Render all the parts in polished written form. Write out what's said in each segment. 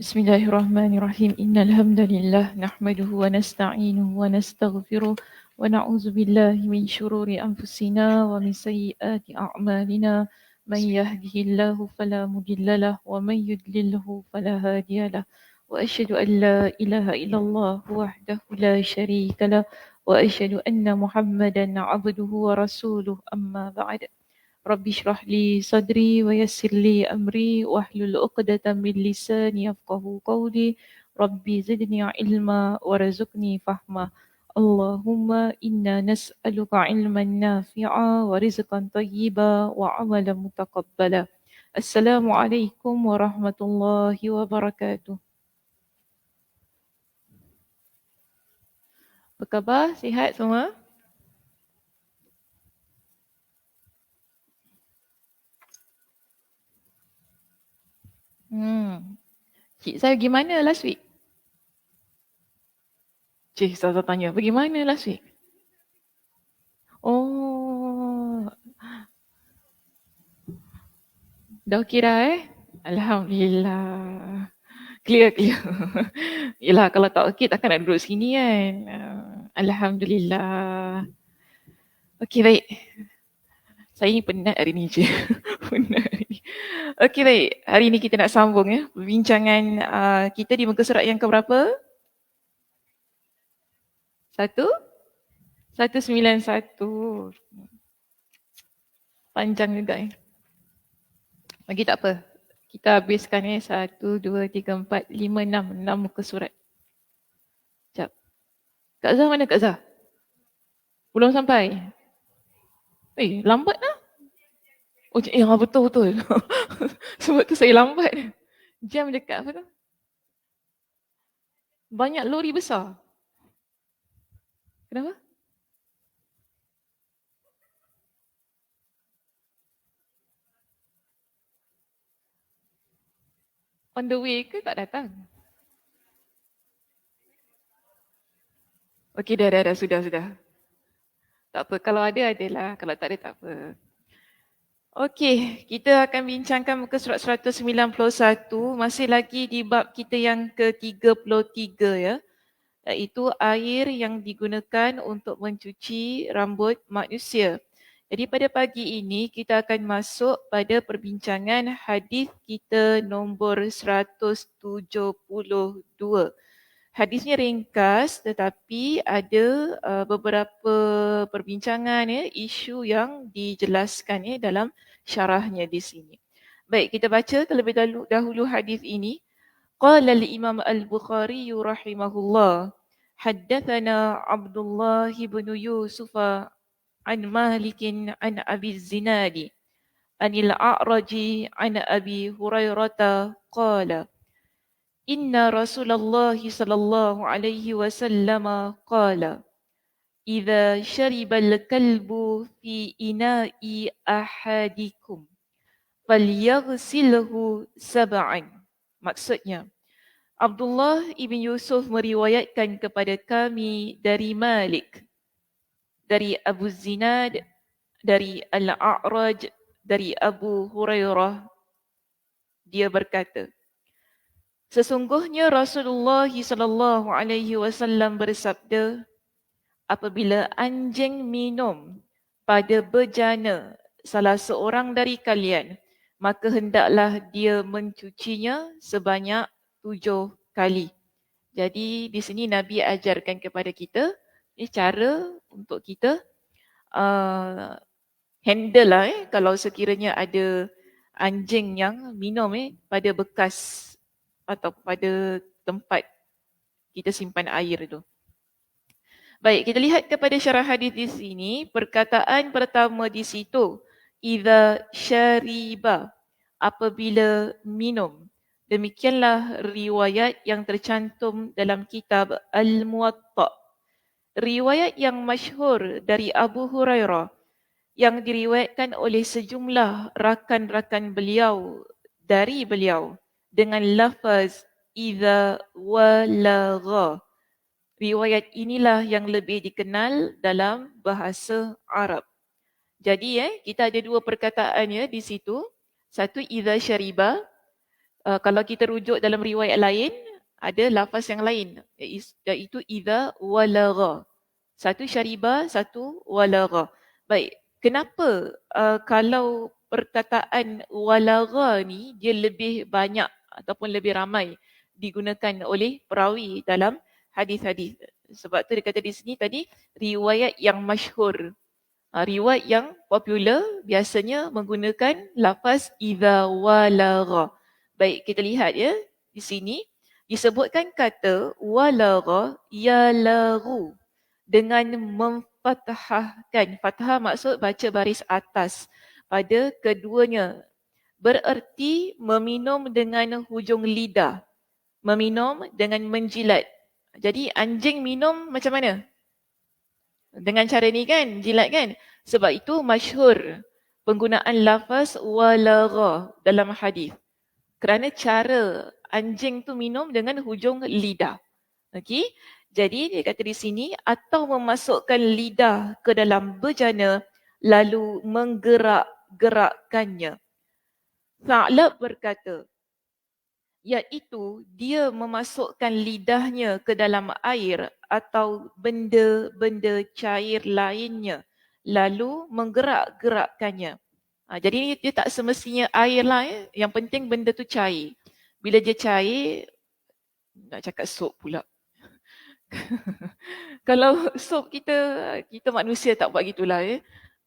Bismillahirrahmanirrahim. Innal hamdalillah nahmaduhu wa nasta'inuhu wa nastaghfiruh wa na'udzu billahi min shururi anfusina wa min sayyiati a'malina. Man yahdihillahu fala mudilla wa man yudlilhu fala hadiya Wa asyhadu an la ilaha illallah wahdahu la syarika wa asyhadu anna Muhammadan 'abduhu wa rasuluh. Amma ba'd. Rabbi shrah li sadri wa yassir li amri wahlul 'uqdatam min lisani yafqahu qawli. Rabbi zidni ilma warzuqni fahma. Allahumma inna nas'aluka ilman nafi'a wa rizqan tayyiba wa amalan mutaqabbala. Assalamualaikum warahmatullahi wabarakatuh. Apa khabar? Sihat semua? Cik saya gimana last week? Cik saya tanya, bagaimana last week? Oh, dah okey dah Alhamdulillah. Clear. Yelah kalau tak okey takkan nak duduk sini kan. Alhamdulillah. Okey baik. Saya ni penat hari ni je. Penat hari ni. Okey baik. Hari ni kita nak sambung perbincangan kita di muka surat yang keberapa? 191. Panjang juga Bagi tak apa. Kita habiskan 1, 2, 3, 4, 5, 6. 6 muka surat. Sekejap. Kak Zah mana Kak Zah? Belum sampai? Lambat lah. Oh, betul. Sebab tu saya lambat. Jam dekat apa tu? Banyak lori besar. Kenapa? On the way ke tak datang? Okey dah, sudah. Tak apa, kalau ada adalah, kalau tak ada tak apa. Okey, kita akan bincangkan muka surat 191, masih lagi di bab kita yang ke-33 iaitu air yang digunakan untuk mencuci rambut manusia. Jadi pada pagi ini kita akan masuk pada perbincangan hadis kita nombor 172. Hadisnya ringkas tetapi ada beberapa perbincangan isu yang dijelaskan dalam syarahnya di sini. Baik, kita baca terlebih dahulu hadis ini. Qala al-Imam al-Bukhari rahimahullah, haddathana Abdullah bin Yusuf an Malik an Abi Zinadi anil A'raji an Abi Hurairah qala Inna Rasulullah sallallahu alaihi wasallam qala Idza sharibal kalbu fi ina'i ahadikum falyaghsilhu sab'an. Maksudnya Abdullah ibn Yusuf meriwayatkan kepada kami dari Malik, dari Abu Zinad, dari Al-A'raj, dari Abu Hurairah. Dia berkata, sesungguhnya Rasulullah sallallahu alaihi wasallam bersabda, apabila anjing minum pada bejana salah seorang dari kalian, maka hendaklah dia mencucinya sebanyak 7 kali. Jadi di sini Nabi ajarkan kepada kita cara untuk kita handle lah kalau sekiranya ada anjing yang minum pada bekas atau pada tempat kita simpan air tu. Baik, kita lihat kepada syarah hadis di sini. Perkataan pertama di situ, idza syariba, apabila minum. Demikianlah riwayat yang tercantum dalam kitab Al-Muwatta. Riwayat yang masyhur dari Abu Hurairah yang diriwayatkan oleh sejumlah rakan-rakan beliau dari beliau dengan lafaz idza walagha. Riwayat inilah yang lebih dikenal dalam bahasa Arab. Jadi kita ada dua perkataan di situ. Satu idza syariba, Kalau kita rujuk dalam riwayat lain, ada lafaz yang lain, iaitu idza walagha. Satu syariba, satu walagha. Baik, kenapa kalau perkataan walagha ni dia lebih banyak ataupun lebih ramai digunakan oleh perawi dalam hadis-hadis? Sebab tu dia kata di sini tadi riwayat yang masyhur. Riwayat yang popular biasanya menggunakan lafaz idza walagha. Baik, kita lihat ya di sini disebutkan kata walagha yalaghu dengan memfathahkan. Fathah maksud baca baris atas pada keduanya. Bererti meminum dengan hujung lidah. Meminum dengan menjilat. Jadi anjing minum macam mana? Dengan cara ni kan, jilat kan? Sebab itu masyhur penggunaan lafaz walagha dalam hadis. Kerana cara anjing tu minum dengan hujung lidah. Okey? Jadi dia kata di sini atau memasukkan lidah ke dalam bejana lalu menggerak-gerakkannya. Tha'lab berkata, iaitu dia memasukkan lidahnya ke dalam air atau benda-benda cair lainnya lalu menggerak-gerakkannya. Jadi dia tak semestinya air lah ya. Yang penting benda tu cair. Bila dia cair, nak cakap sup pula. Kalau sup kita manusia tak buat gitulah ya.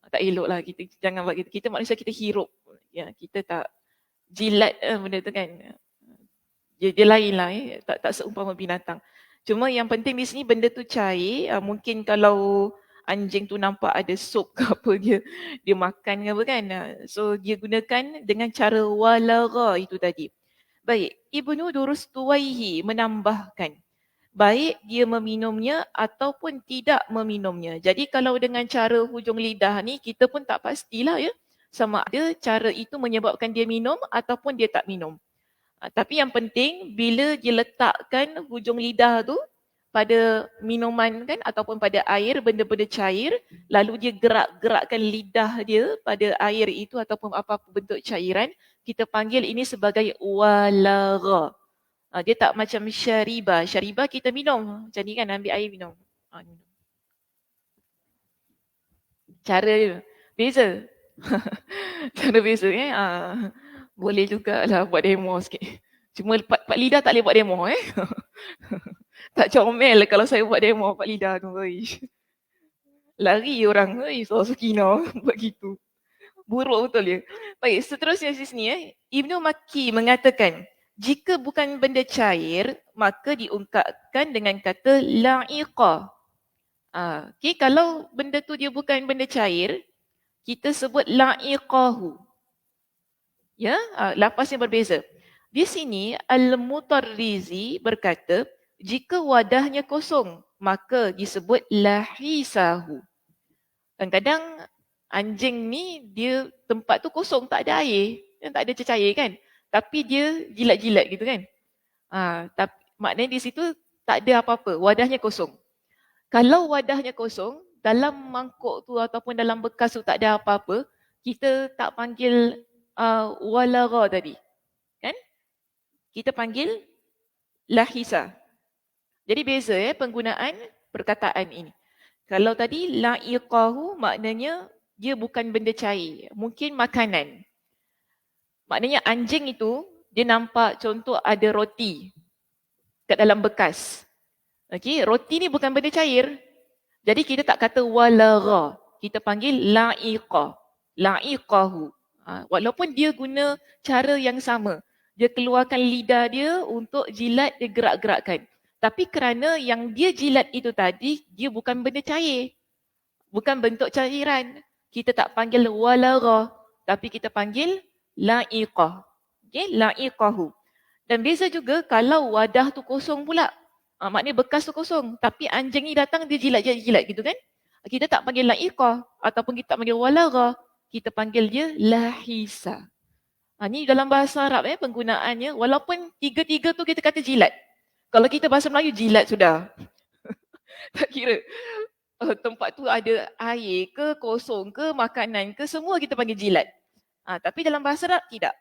Tak elok lah kita jangan buat gitu. Kita manusia kita hirup. Ya, kita tak jilat benda tu kan. Dia lain lah tak seumpama binatang. Cuma yang penting di sini benda tu cair. Mungkin kalau anjing tu nampak ada sup ke apa dia makan ke apa kan. So dia gunakan dengan cara walagha itu tadi. Baik, Ibnu Durustuwaihi menambahkan baik dia meminumnya ataupun tidak meminumnya. Jadi kalau dengan cara hujung lidah ni kita pun tak pastilah ya sama ada cara itu menyebabkan dia minum ataupun dia tak minum. Tapi yang penting bila dia letakkan hujung lidah tu pada minuman kan ataupun pada air, benda-benda cair, lalu dia gerak-gerakkan lidah dia pada air itu ataupun apa-apa bentuk cairan, kita panggil ini sebagai walagha. Dia tak macam syariba. Syariba kita minum. Macam ni kan ambil air minum. Cara dia beza. Cara beza boleh jugalah buat demo sikit. Cuma Pak Lidah tak boleh buat demo Tak comel kalau saya buat demo Pak Lidah tu. Lari orang so Sukina buat gitu. Buruk betul ya. Baik, seterusnya di sini Ibnu Makki mengatakan jika bukan benda cair maka diungkapkan dengan kata la'iqa. Okay, kalau benda tu dia bukan benda cair, kita sebut la'iqahu. Ya, lafaz yang berbeza. Di sini Al-Mutarrizi berkata, jika wadahnya kosong, maka disebut lahisahu. Kadang-kadang anjing ni dia tempat tu kosong, tak ada air, tak ada cecair kan. Tapi dia jilat-jilat gitu kan. Tapi maknanya di situ tak ada apa-apa, wadahnya kosong. Kalau wadahnya kosong, dalam mangkuk tu ataupun dalam bekas tu tak ada apa-apa, kita tak panggil walagha tadi. Kan? Kita panggil lahisa. Jadi beza penggunaan perkataan ini. Kalau tadi la'iqahu maknanya dia bukan benda cair, mungkin makanan. Maknanya anjing itu dia nampak contoh ada roti kat dalam bekas. Okey, roti ni bukan benda cair. Jadi kita tak kata walagha, kita panggil la'iqa. La'iqahu. Walaupun dia guna cara yang sama. Dia keluarkan lidah dia untuk jilat, dia gerak-gerakkan. Tapi kerana yang dia jilat itu tadi, dia bukan benda cair. Bukan bentuk cairan. Kita tak panggil walagha, tapi kita panggil la'iqah. Okay, la'iqahu. Dan beza juga kalau wadah tu kosong pula. Maknanya bekas tu kosong. Tapi anjing ni datang dia jilat-jilat gitu kan. Kita tak panggil la'iqah ataupun kita tak panggil walagha. Kita panggil dia lahisa. Ni dalam bahasa Arab penggunaannya. Walaupun tiga-tiga tu kita kata jilat. Kalau kita bahasa Melayu jilat sudah. Tak kira tempat tu ada air ke, kosong ke, makanan ke, semua kita panggil jilat. Tapi dalam bahasa Arab tidak.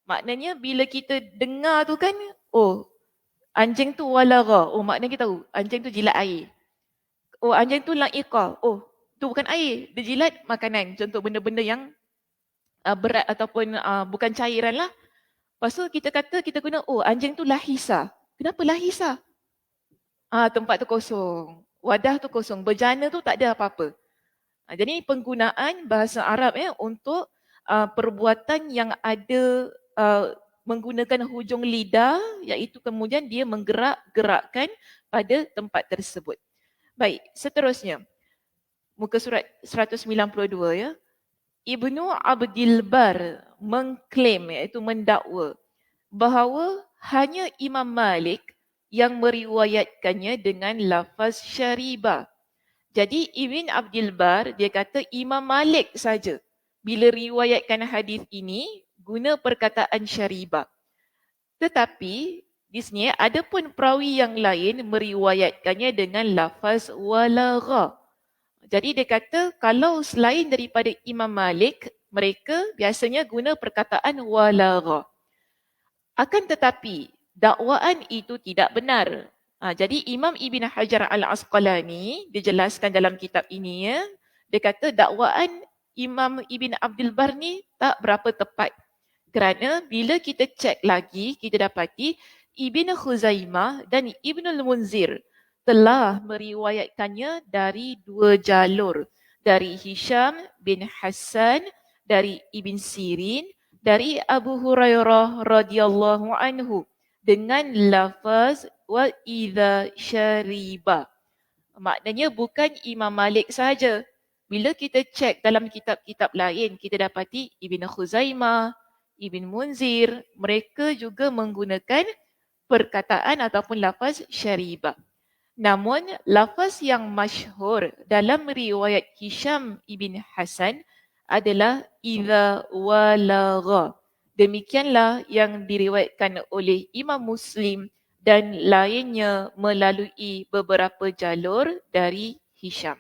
Maknanya bila kita dengar tu kan, oh anjing tu walara. Oh maknanya kita tahu anjing tu jilat air. Oh anjing tu la'iqah. Oh tu bukan air, dia jilat makanan. Contoh benda-benda yang berat ataupun bukan cairan lah. Lepas tu kita kata kita guna, oh anjing tu lahisa. Kenapa lahisa? Tempat tu kosong. Wadah tu kosong. Bejana tu tak ada apa-apa. Jadi penggunaan bahasa Arab untuk perbuatan yang ada menggunakan hujung lidah, iaitu kemudian dia menggerak-gerakkan pada tempat tersebut. Baik, seterusnya. Muka surat 192 ya. Ibnu Abdil Bar mengklaim, iaitu mendakwa, bahawa hanya Imam Malik yang meriwayatkannya dengan lafaz syaribah. Jadi Ibn Abdil Bar dia kata Imam Malik saja bila riwayatkan hadis ini guna perkataan syaribah. Tetapi di sini ada pun perawi yang lain meriwayatkannya dengan lafaz walagha. Jadi dia kata kalau selain daripada Imam Malik, mereka biasanya guna perkataan walagha. Akan tetapi dakwaan itu tidak benar. Jadi Imam Ibn Hajar Al-Asqalani dijelaskan dalam kitab ini ya. Dia kata dakwaan Imam Ibn Abdul Bar ni tak berapa tepat. Kerana bila kita cek lagi, kita dapati Ibn Khuzaimah dan Ibn Al-Munzir telah meriwayatkannya dari dua jalur. Dari Hisham bin Hassan, dari Ibn Sirin, dari Abu Hurairah radhiyallahu anhu dengan lafaz wa idza syariba. Maknanya bukan Imam Malik sahaja. Bila kita cek dalam kitab-kitab lain, kita dapati Ibn Khuzaimah, Ibn Munzir, mereka juga menggunakan perkataan ataupun lafaz syariba. Namun lafaz yang masyhur dalam riwayat Hisham ibn Hasan adalah idza walagha. Demikianlah yang diriwayatkan oleh Imam Muslim dan lainnya melalui beberapa jalur dari Hisham.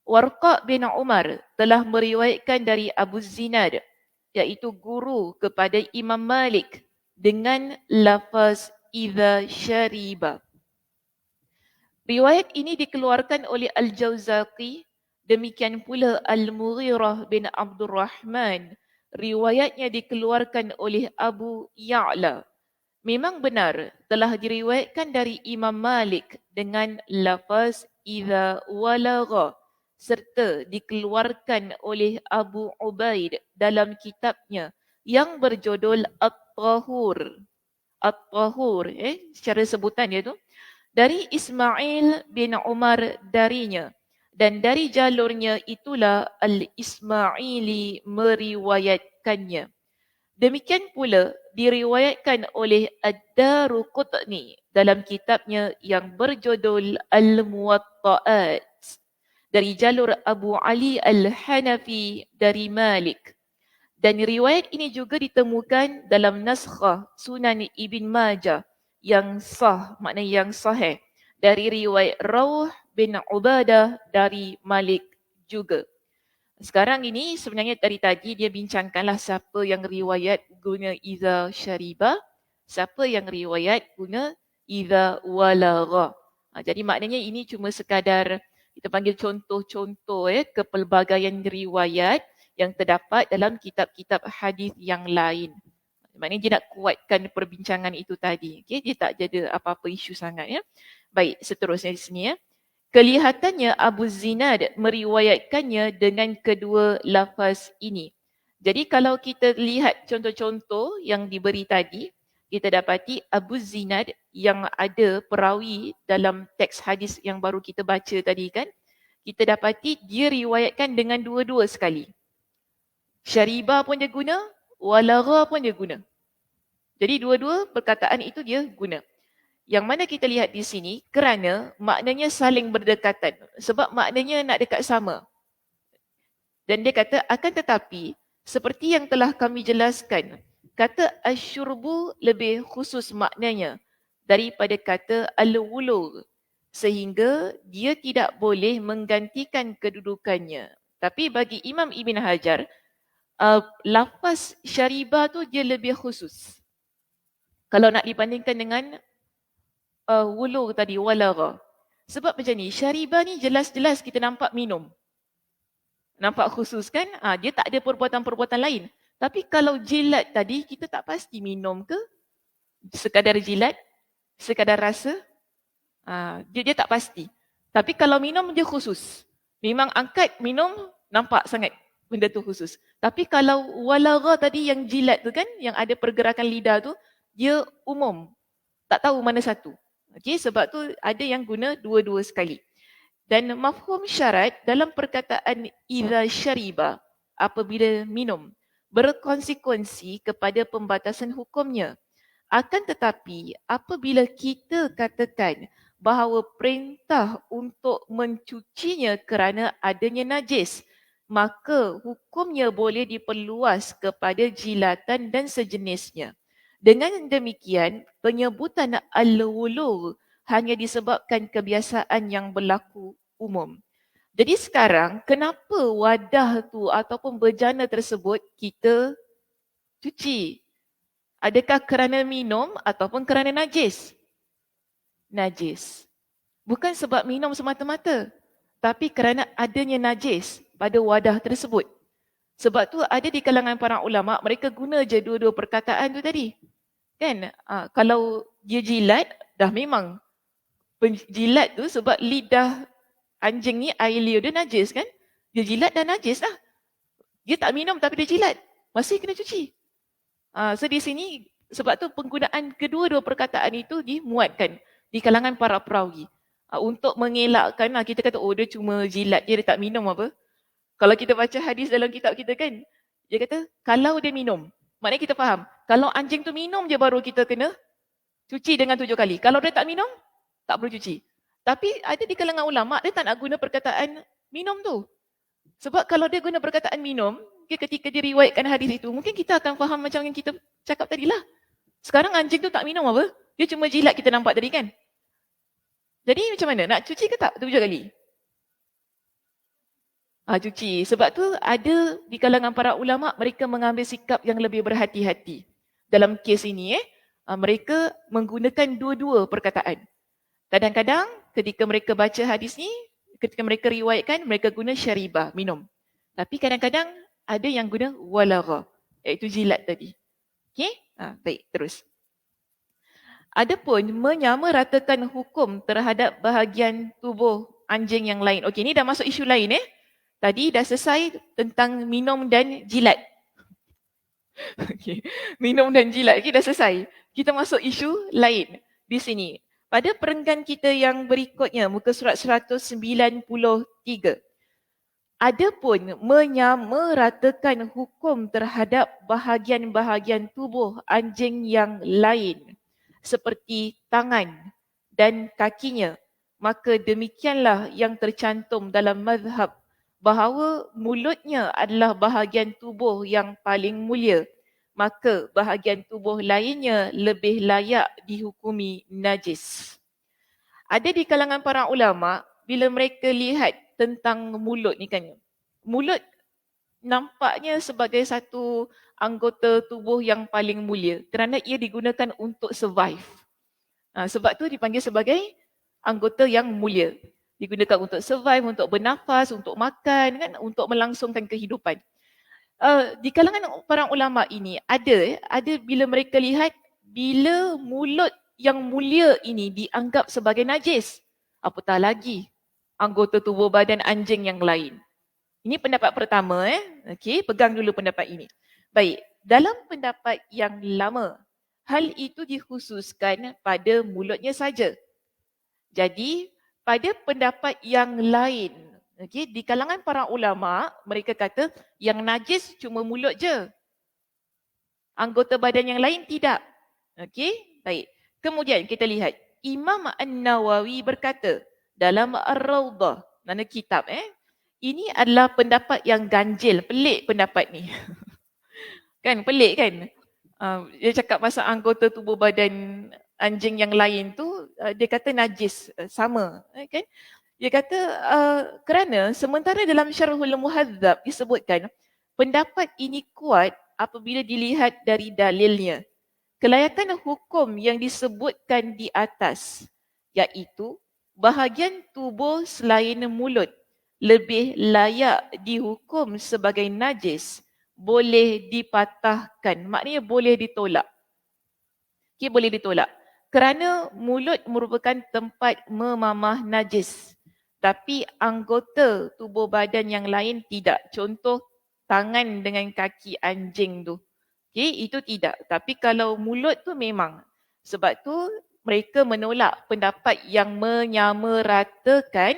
Warqa bin Umar telah meriwayatkan dari Abu Zinad, iaitu guru kepada Imam Malik dengan lafaz idza syariba. Riwayat ini dikeluarkan oleh Al-Jawzaqi, demikian pula Al-Mughirah bin Abdul Rahman. Riwayatnya dikeluarkan oleh Abu Ya'la. Memang benar telah diriwayatkan dari Imam Malik dengan lafaz idza walagha serta dikeluarkan oleh Abu Ubaid dalam kitabnya yang berjudul At-Tahur. At-Tahur, secara sebutan dia tu. Dari Ismail bin Umar darinya dan dari jalurnya itulah Al-Ismaili meriwayatkannya. Demikian pula diriwayatkan oleh Ad-Daruqutni dalam kitabnya yang berjudul Al-Muwatta'at dari jalur Abu Ali Al-Hanafi dari Malik. Dan riwayat ini juga ditemukan dalam Naskhah Sunan Ibn Majah yang sah, maknanya yang sahih, dari riwayat Rawh bin Ubadah dari Malik juga. Sekarang ini sebenarnya dari tadi dia bincangkanlah siapa yang riwayat guna idza syariba, siapa yang riwayat guna idza walagha. Jadi maknanya ini cuma sekadar kita panggil contoh-contoh kepelbagaian riwayat yang terdapat dalam kitab-kitab hadis yang lain. Maknanya dia nak kuatkan perbincangan itu tadi. Okay? Dia tak ada apa-apa isu sangat. Ya. Baik, seterusnya di sini. Ya. Kelihatannya Abu Zinad meriwayatkannya dengan kedua lafaz ini. Jadi kalau kita lihat contoh-contoh yang diberi tadi, kita dapati Abu Zinad yang ada perawi dalam teks hadis yang baru kita baca tadi kan, kita dapati dia riwayatkan dengan dua-dua sekali. Syaribah pun dia guna, walagha pun dia guna. Jadi dua-dua perkataan itu dia guna. Yang mana kita lihat di sini kerana maknanya saling berdekatan. Sebab maknanya nak dekat sama. Dan dia kata akan tetapi seperti yang telah kami jelaskan, kata asyurbu lebih khusus maknanya daripada kata al-wulugh. Sehingga dia tidak boleh menggantikan kedudukannya. Tapi bagi Imam Ibn Hajar, lafaz syariba tu dia lebih khusus. Kalau nak dibandingkan dengan wulu tadi, walara. Sebab macam ni, syariba ni jelas-jelas kita nampak minum. Nampak khusus kan? Dia tak ada perbuatan-perbuatan lain. Tapi kalau jilat tadi, kita tak pasti minum ke? Sekadar jilat? Sekadar rasa? Dia tak pasti. Tapi kalau minum, dia khusus. Memang angkat, minum, nampak sangat benda tu khusus. Tapi kalau walara tadi yang jilat tu kan, yang ada pergerakan lidah tu, dia umum. Tak tahu mana satu. Okay, sebab tu ada yang guna dua-dua sekali. Dan mafhum syarat dalam perkataan idza syariba, apabila minum, berkonsekuensi kepada pembatasan hukumnya. Akan tetapi apabila kita katakan bahawa perintah untuk mencucinya kerana adanya najis, maka hukumnya boleh diperluas kepada jilatan dan sejenisnya. Dengan demikian, penyebutan al-wulu hanya disebabkan kebiasaan yang berlaku umum. Jadi sekarang, kenapa wadah tu ataupun bejana tersebut kita cuci? Adakah kerana minum ataupun kerana najis? Najis. Bukan sebab minum semata-mata, tapi kerana adanya najis pada wadah tersebut. Sebab tu ada di kalangan para ulama, mereka guna je dua-dua perkataan tu tadi. Kan? Kalau dia jilat, dah memang jilat tu sebab lidah anjing ni air liur dia najis kan? Dia jilat dah najis dah. Dia tak minum tapi dia jilat. Masih kena cuci. So di sini sebab tu penggunaan kedua-dua perkataan itu dimuatkan di kalangan para perawi. Untuk mengelakkan, kita kata dia cuma jilat dia tak minum apa. Kalau kita baca hadis dalam kitab kita kan, dia kata kalau dia minum, maknanya kita faham. Kalau anjing tu minum je baru kita kena cuci dengan 7 kali. Kalau dia tak minum, tak perlu cuci. Tapi ada di kalangan ulama' dia tak nak guna perkataan minum tu. Sebab kalau dia guna perkataan minum, ketika diriwayatkan hadis itu, mungkin kita akan faham macam yang kita cakap tadi lah. Sekarang anjing tu tak minum apa? Dia cuma jilat kita nampak tadi kan? Jadi macam mana? Nak cuci ke tak 7 kali? Cuci. Sebab tu ada di kalangan para ulama' mereka mengambil sikap yang lebih berhati-hati. Dalam kes ini mereka menggunakan dua-dua perkataan. Kadang-kadang ketika mereka baca hadis ni, ketika mereka riwayatkan, mereka guna syariba, minum. Tapi kadang-kadang ada yang guna walara, iaitu jilat tadi. Okey? Baik, terus. Adapun menyamaratakan hukum terhadap bahagian tubuh anjing yang lain. Okey, ni dah masuk isu lain Tadi dah selesai tentang minum dan jilat. Okay. Minum dan jilat, dah selesai. Kita masuk isu lain di sini. Pada perenggan kita yang berikutnya, muka surat 193. Adapun menyamaratakan hukum terhadap bahagian-bahagian tubuh anjing yang lain seperti tangan dan kakinya, maka demikianlah yang tercantum dalam mazhab bahawa mulutnya adalah bahagian tubuh yang paling mulia, maka bahagian tubuh lainnya lebih layak dihukumi najis. Ada di kalangan para ulama, bila mereka lihat tentang mulut ni kan, mulut nampaknya sebagai satu anggota tubuh yang paling mulia kerana ia digunakan untuk survive. Sebab tu dipanggil sebagai anggota yang mulia. Digunakan untuk survive, untuk bernafas, untuk makan, kan, untuk melangsungkan kehidupan. Di kalangan para ulama ini ada bila mereka lihat bila mulut yang mulia ini dianggap sebagai najis, apatah lagi anggota tubuh badan anjing yang lain. Ini pendapat pertama Okey, pegang dulu pendapat ini. Baik, dalam pendapat yang lama, hal itu dikhususkan pada mulutnya saja. Jadi pada pendapat yang lain, di kalangan para ulama, mereka kata yang najis cuma mulut je. Anggota badan yang lain tidak. Baik. Kemudian kita lihat, Imam An-Nawawi berkata dalam Ar-Rawdah, mana kitab ini adalah pendapat yang ganjil, pelik pendapat ni. Kan, pelik kan? Dia cakap pasal anggota tubuh badan anjing yang lain tu, dia kata najis, sama kan? Dia kata kerana sementara dalam Syarhul Muhadzab disebutkan Pendapat ini kuat apabila dilihat dari dalilnya. Kelayakan hukum yang disebutkan di atas, iaitu bahagian tubuh selain mulut lebih layak dihukum sebagai najis, boleh dipatahkan. Maknanya boleh ditolak. Okay, boleh ditolak. Kerana mulut merupakan tempat memamah najis. Tapi anggota tubuh badan yang lain tidak. Contoh, tangan dengan kaki anjing tu. Okay, itu tidak. Tapi kalau mulut tu memang. Sebab tu mereka menolak pendapat yang menyamaratakan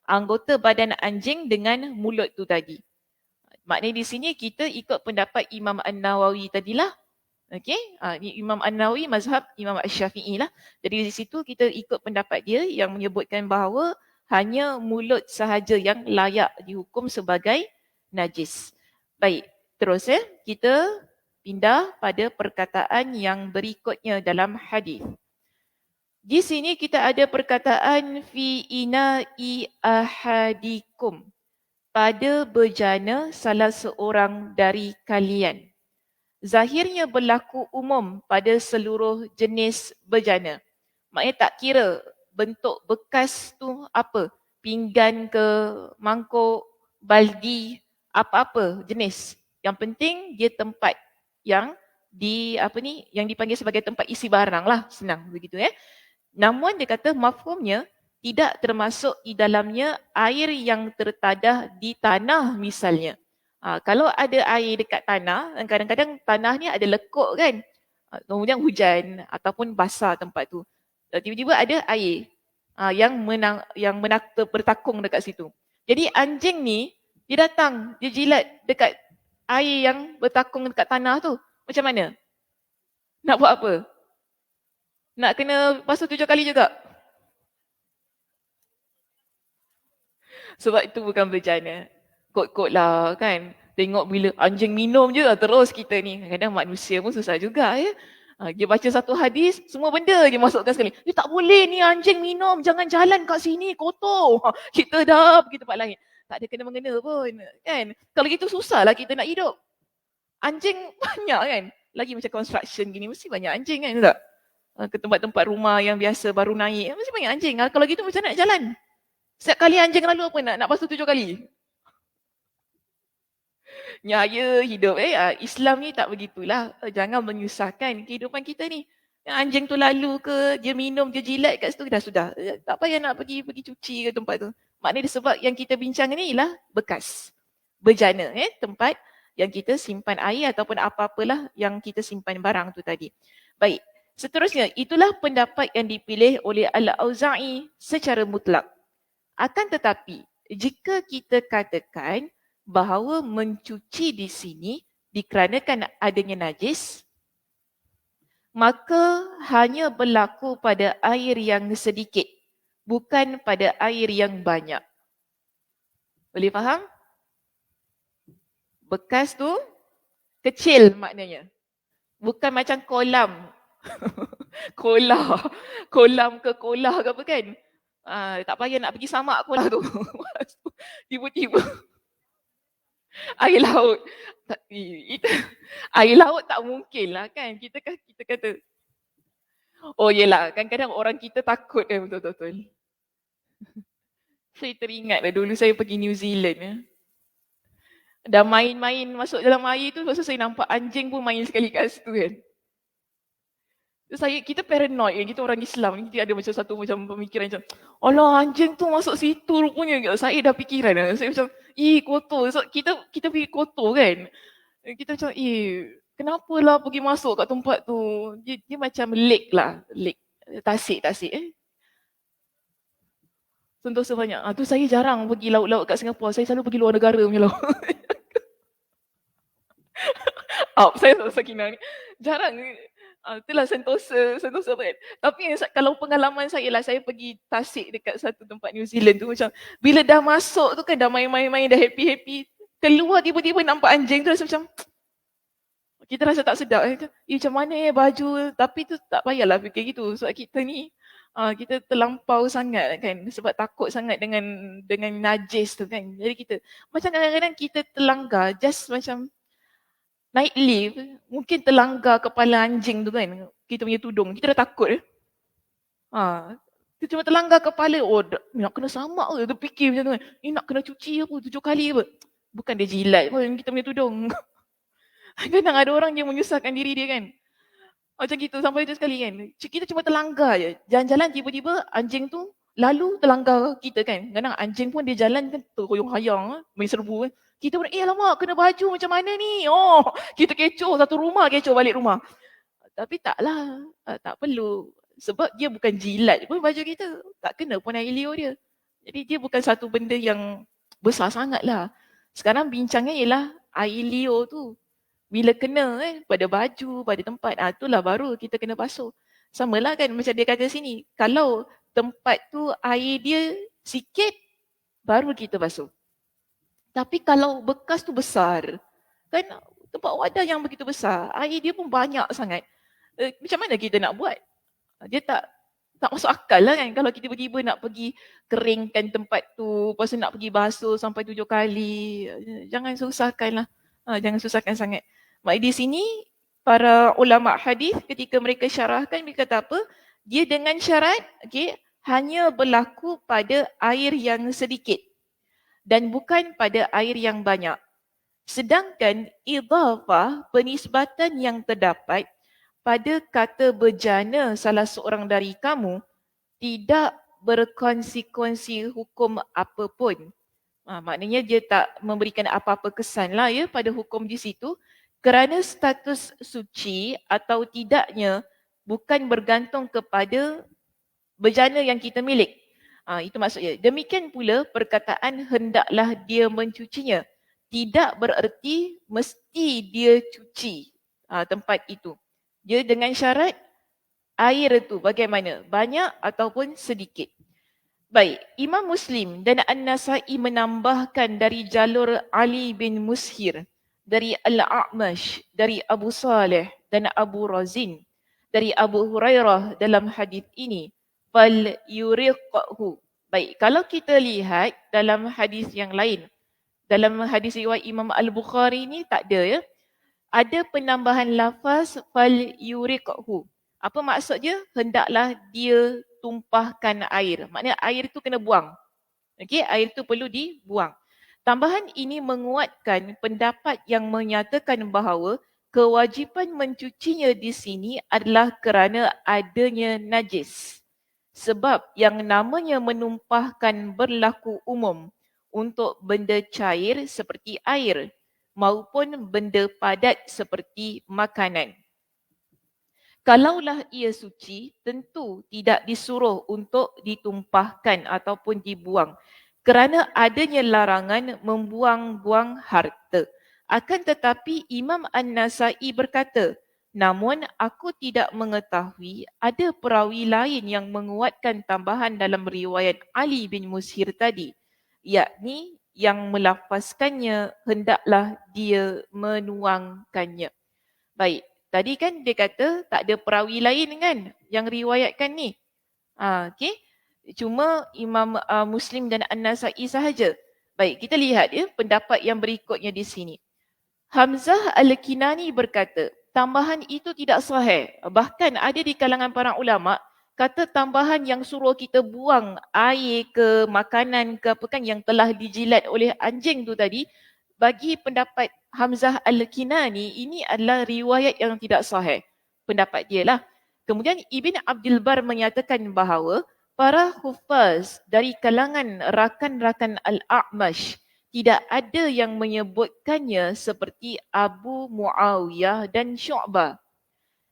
anggota badan anjing dengan mulut tu tadi. Maknanya di sini kita ikut pendapat Imam An-Nawawi tadilah. Okey, ni Imam An-Nawawi mazhab Imam Asy-Syafi'i lah. Jadi di situ kita ikut pendapat dia yang menyebutkan bahawa hanya mulut sahaja yang layak dihukum sebagai najis. Baik, terus kita pindah pada perkataan yang berikutnya dalam hadis. Di sini kita ada perkataan fi ina'i ahadikum, pada bejana salah seorang dari kalian. Zahirnya berlaku umum pada seluruh jenis bejana. Maknanya tak kira bentuk bekas tu apa, pinggan ke, mangkuk, baldi, apa-apa jenis. Yang penting dia tempat yang yang dipanggil sebagai tempat isi barang lah, senang begitu . Namun dia kata mafhumnya tidak termasuk di dalamnya air yang tertadah di tanah misalnya. Kalau ada air dekat tanah, kadang-kadang tanah ni ada lekuk kan. Kemudian hujan ataupun basah tempat tu. Tiba-tiba ada air yang bertakung dekat situ. Jadi anjing ni, dia datang, dia jilat dekat air yang bertakung dekat tanah tu. Macam mana? Nak buat apa? Nak kena basuh 7 kali juga? Sebab itu bukan bejana. Kot-kot lah kan. Tengok bila anjing minum je lah terus kita ni. Kadang-kadang manusia pun susah juga ya. Dia baca satu hadis, semua benda dia masukkan sekali. Dia tak boleh ni anjing minum, jangan jalan kat sini, kotor. Kita dah pergi tempat lain. Tak ada kena-mengena pun kan. Kalau gitu susah lah kita nak hidup. Anjing banyak kan. Lagi macam construction gini, mesti banyak anjing kan tak? Ke tempat-tempat rumah yang biasa baru naik, mesti banyak anjing. Kalau gitu macam nak jalan? Setiap kali anjing lalu apa nak basuh 7 kali? Nyaya hidup. Islam ni tak begitulah. Jangan menyusahkan kehidupan kita ni. Anjing tu lalu ke, dia minum, dia jilat kat situ, dah sudah. Tak payah nak pergi cuci ke tempat tu. Maknanya sebab yang kita bincang ni ialah bekas. Bejana, tempat yang kita simpan air ataupun apa-apalah yang kita simpan barang tu tadi. Baik, seterusnya itulah pendapat yang dipilih oleh Al-Auza'i secara mutlak. Akan tetapi, jika kita katakan bahawa mencuci di sini dikarenakan adanya najis, maka hanya berlaku pada air yang sedikit, bukan pada air yang banyak. Boleh faham? Bekas tu kecil maknanya. Bukan macam kolam. Kolam ke kolah ke apa kan? Tak payah nak pergi samak kolah tu. Tiba-tiba air laut. Air laut tak mungkin lah kan. Kita kata, oh yelah, kadang-kadang orang kita takut kan betul-betul. Saya teringat lah dulu saya pergi New Zealand. Dah main-main masuk dalam air tu, lepas tu saya nampak anjing pun main sekali kat situ kan. Kita paranoid kan, kita orang Islam ni, kita ada macam satu macam pemikiran macam, alah anjing tu masuk situ rupanya. Saya dah fikiran lah. Saya macam, kotor. So, kita pergi kotor kan. Kita macam, kenapalah pergi masuk kat tempat tu. Dia macam lake lah. Lake. Tasik. Sentosa banyak. Tu saya jarang pergi laut-laut kat Singapura. Saya selalu pergi luar negara punya laut. Saya Sakinah ni. Jarang. Itulah Sentosa kan. Tapi kalau pengalaman saya lah, saya pergi Tasik dekat satu tempat New Zealand tu, macam bila dah masuk tu kan, dah main-main, dah happy-happy, keluar tiba-tiba nampak anjing tu, rasa macam kita rasa tak sedap. Macam mana baju, tapi tu tak payahlah fikir gitu. Sebab kita ni Kita terlampau sangat kan sebab takut sangat dengan najis tu kan. Jadi kita macam kadang-kadang kita terlanggar just macam naik lift, mungkin terlanggar kepala anjing tu kan. Kita punya tudung, kita dah takut. Kita cuma terlanggar kepala, oh nak kena samak ke? Dia fikir macam tu kan. Nak kena cuci apa 7 kali apa? Bukan dia jilat pun kita punya tudung. Kadang ada orang yang menyusahkan diri dia kan. Macam gitu sampai tu sekali kan. Kita cuma terlanggar je. Jalan-jalan tiba-tiba anjing tu lalu terlanggar kita kan. Kadang anjing pun dia jalan kan terhoyong-hayang, main serbu kan. Kita pun alamak kena baju macam mana ni. Oh, kita kecoh satu rumah, kecoh balik rumah. Tapi taklah, tak perlu. Sebab dia bukan jilat pun baju kita. Tak kena pun air liur dia. Jadi dia bukan satu benda yang besar sangat lah. Sekarang bincangnya ialah air liur tu. Bila kena pada baju, pada tempat, itulah baru kita kena basuh. Sama lah kan macam dia kata sini. Kalau tempat tu air dia sikit, baru kita basuh. Tapi kalau bekas tu besar, kan tempat wadah yang begitu besar, air dia pun banyak sangat. Macam mana kita nak buat? Dia tak masuk akal lah kan kalau kita tiba-tiba nak pergi keringkan tempat tu, lepas tu nak pergi basuh sampai 7 kali. Jangan susahkan lah. Jangan susahkan sangat. Di sini para ulama hadis ketika mereka syarahkan mereka kata apa? Dia dengan syarat hanya berlaku pada air yang sedikit dan bukan pada air yang banyak. Sedangkan idhafah penisbatan yang terdapat pada kata bejana salah seorang dari kamu tidak berkonsekuensi hukum apapun. Maknanya dia tak memberikan apa-apa kesan lah ya pada hukum di situ kerana status suci atau tidaknya bukan bergantung kepada bejana yang kita milik. Itu maksudnya. Demikian pula perkataan hendaklah dia mencucinya. Tidak bererti mesti dia cuci tempat itu. Dia dengan syarat air itu bagaimana? Banyak ataupun sedikit. Baik, Imam Muslim dan An-Nasai menambahkan dari jalur Ali bin Mushir, dari Al-A'mash, dari Abu Saleh dan Abu Razin, dari Abu Hurairah dalam hadis ini, fal yuriqhu. Baik, kalau kita lihat dalam hadis yang lain, dalam hadis riwayat Imam Al-Bukhari ni tak ada ya. Ada penambahan lafaz fal yuriqhu. Apa maksud dia? Hendaklah dia tumpahkan air. Maknanya air itu kena buang. Okey, air itu perlu dibuang. Tambahan ini menguatkan pendapat yang menyatakan bahawa kewajipan mencucinya di sini adalah kerana adanya najis. Sebab yang namanya menumpahkan berlaku umum untuk benda cair seperti air maupun benda padat seperti makanan. Kalaulah ia suci, tentu tidak disuruh untuk ditumpahkan ataupun dibuang kerana adanya larangan membuang-buang harta. Akan tetapi Imam An-Nasai berkata, namun aku tidak mengetahui ada perawi lain yang menguatkan tambahan dalam riwayat Ali bin Mushir tadi, yakni yang melafazkannya hendaklah dia menuangkannya. Baik, tadi kan dia kata tak ada perawi lain kan yang riwayatkan ni. Okey. Cuma Imam Muslim dan An-Nasai sahaja. Baik, kita lihat ya pendapat yang berikutnya di sini. Hamzah Al-Kinani berkata, tambahan itu tidak sahih. Bahkan ada di kalangan para ulama kata tambahan yang suruh kita buang air ke makanan ke apa kan yang telah dijilat oleh anjing tu tadi, bagi pendapat Hamzah Al-Kinani ini adalah riwayat yang tidak sahih. Pendapat dia lah. Kemudian Ibn Abdul Bar menyatakan bahawa para hufaz dari kalangan rakan-rakan Al-A'mash tidak ada yang menyebutkannya seperti Abu Muawiyah dan Syu'bah.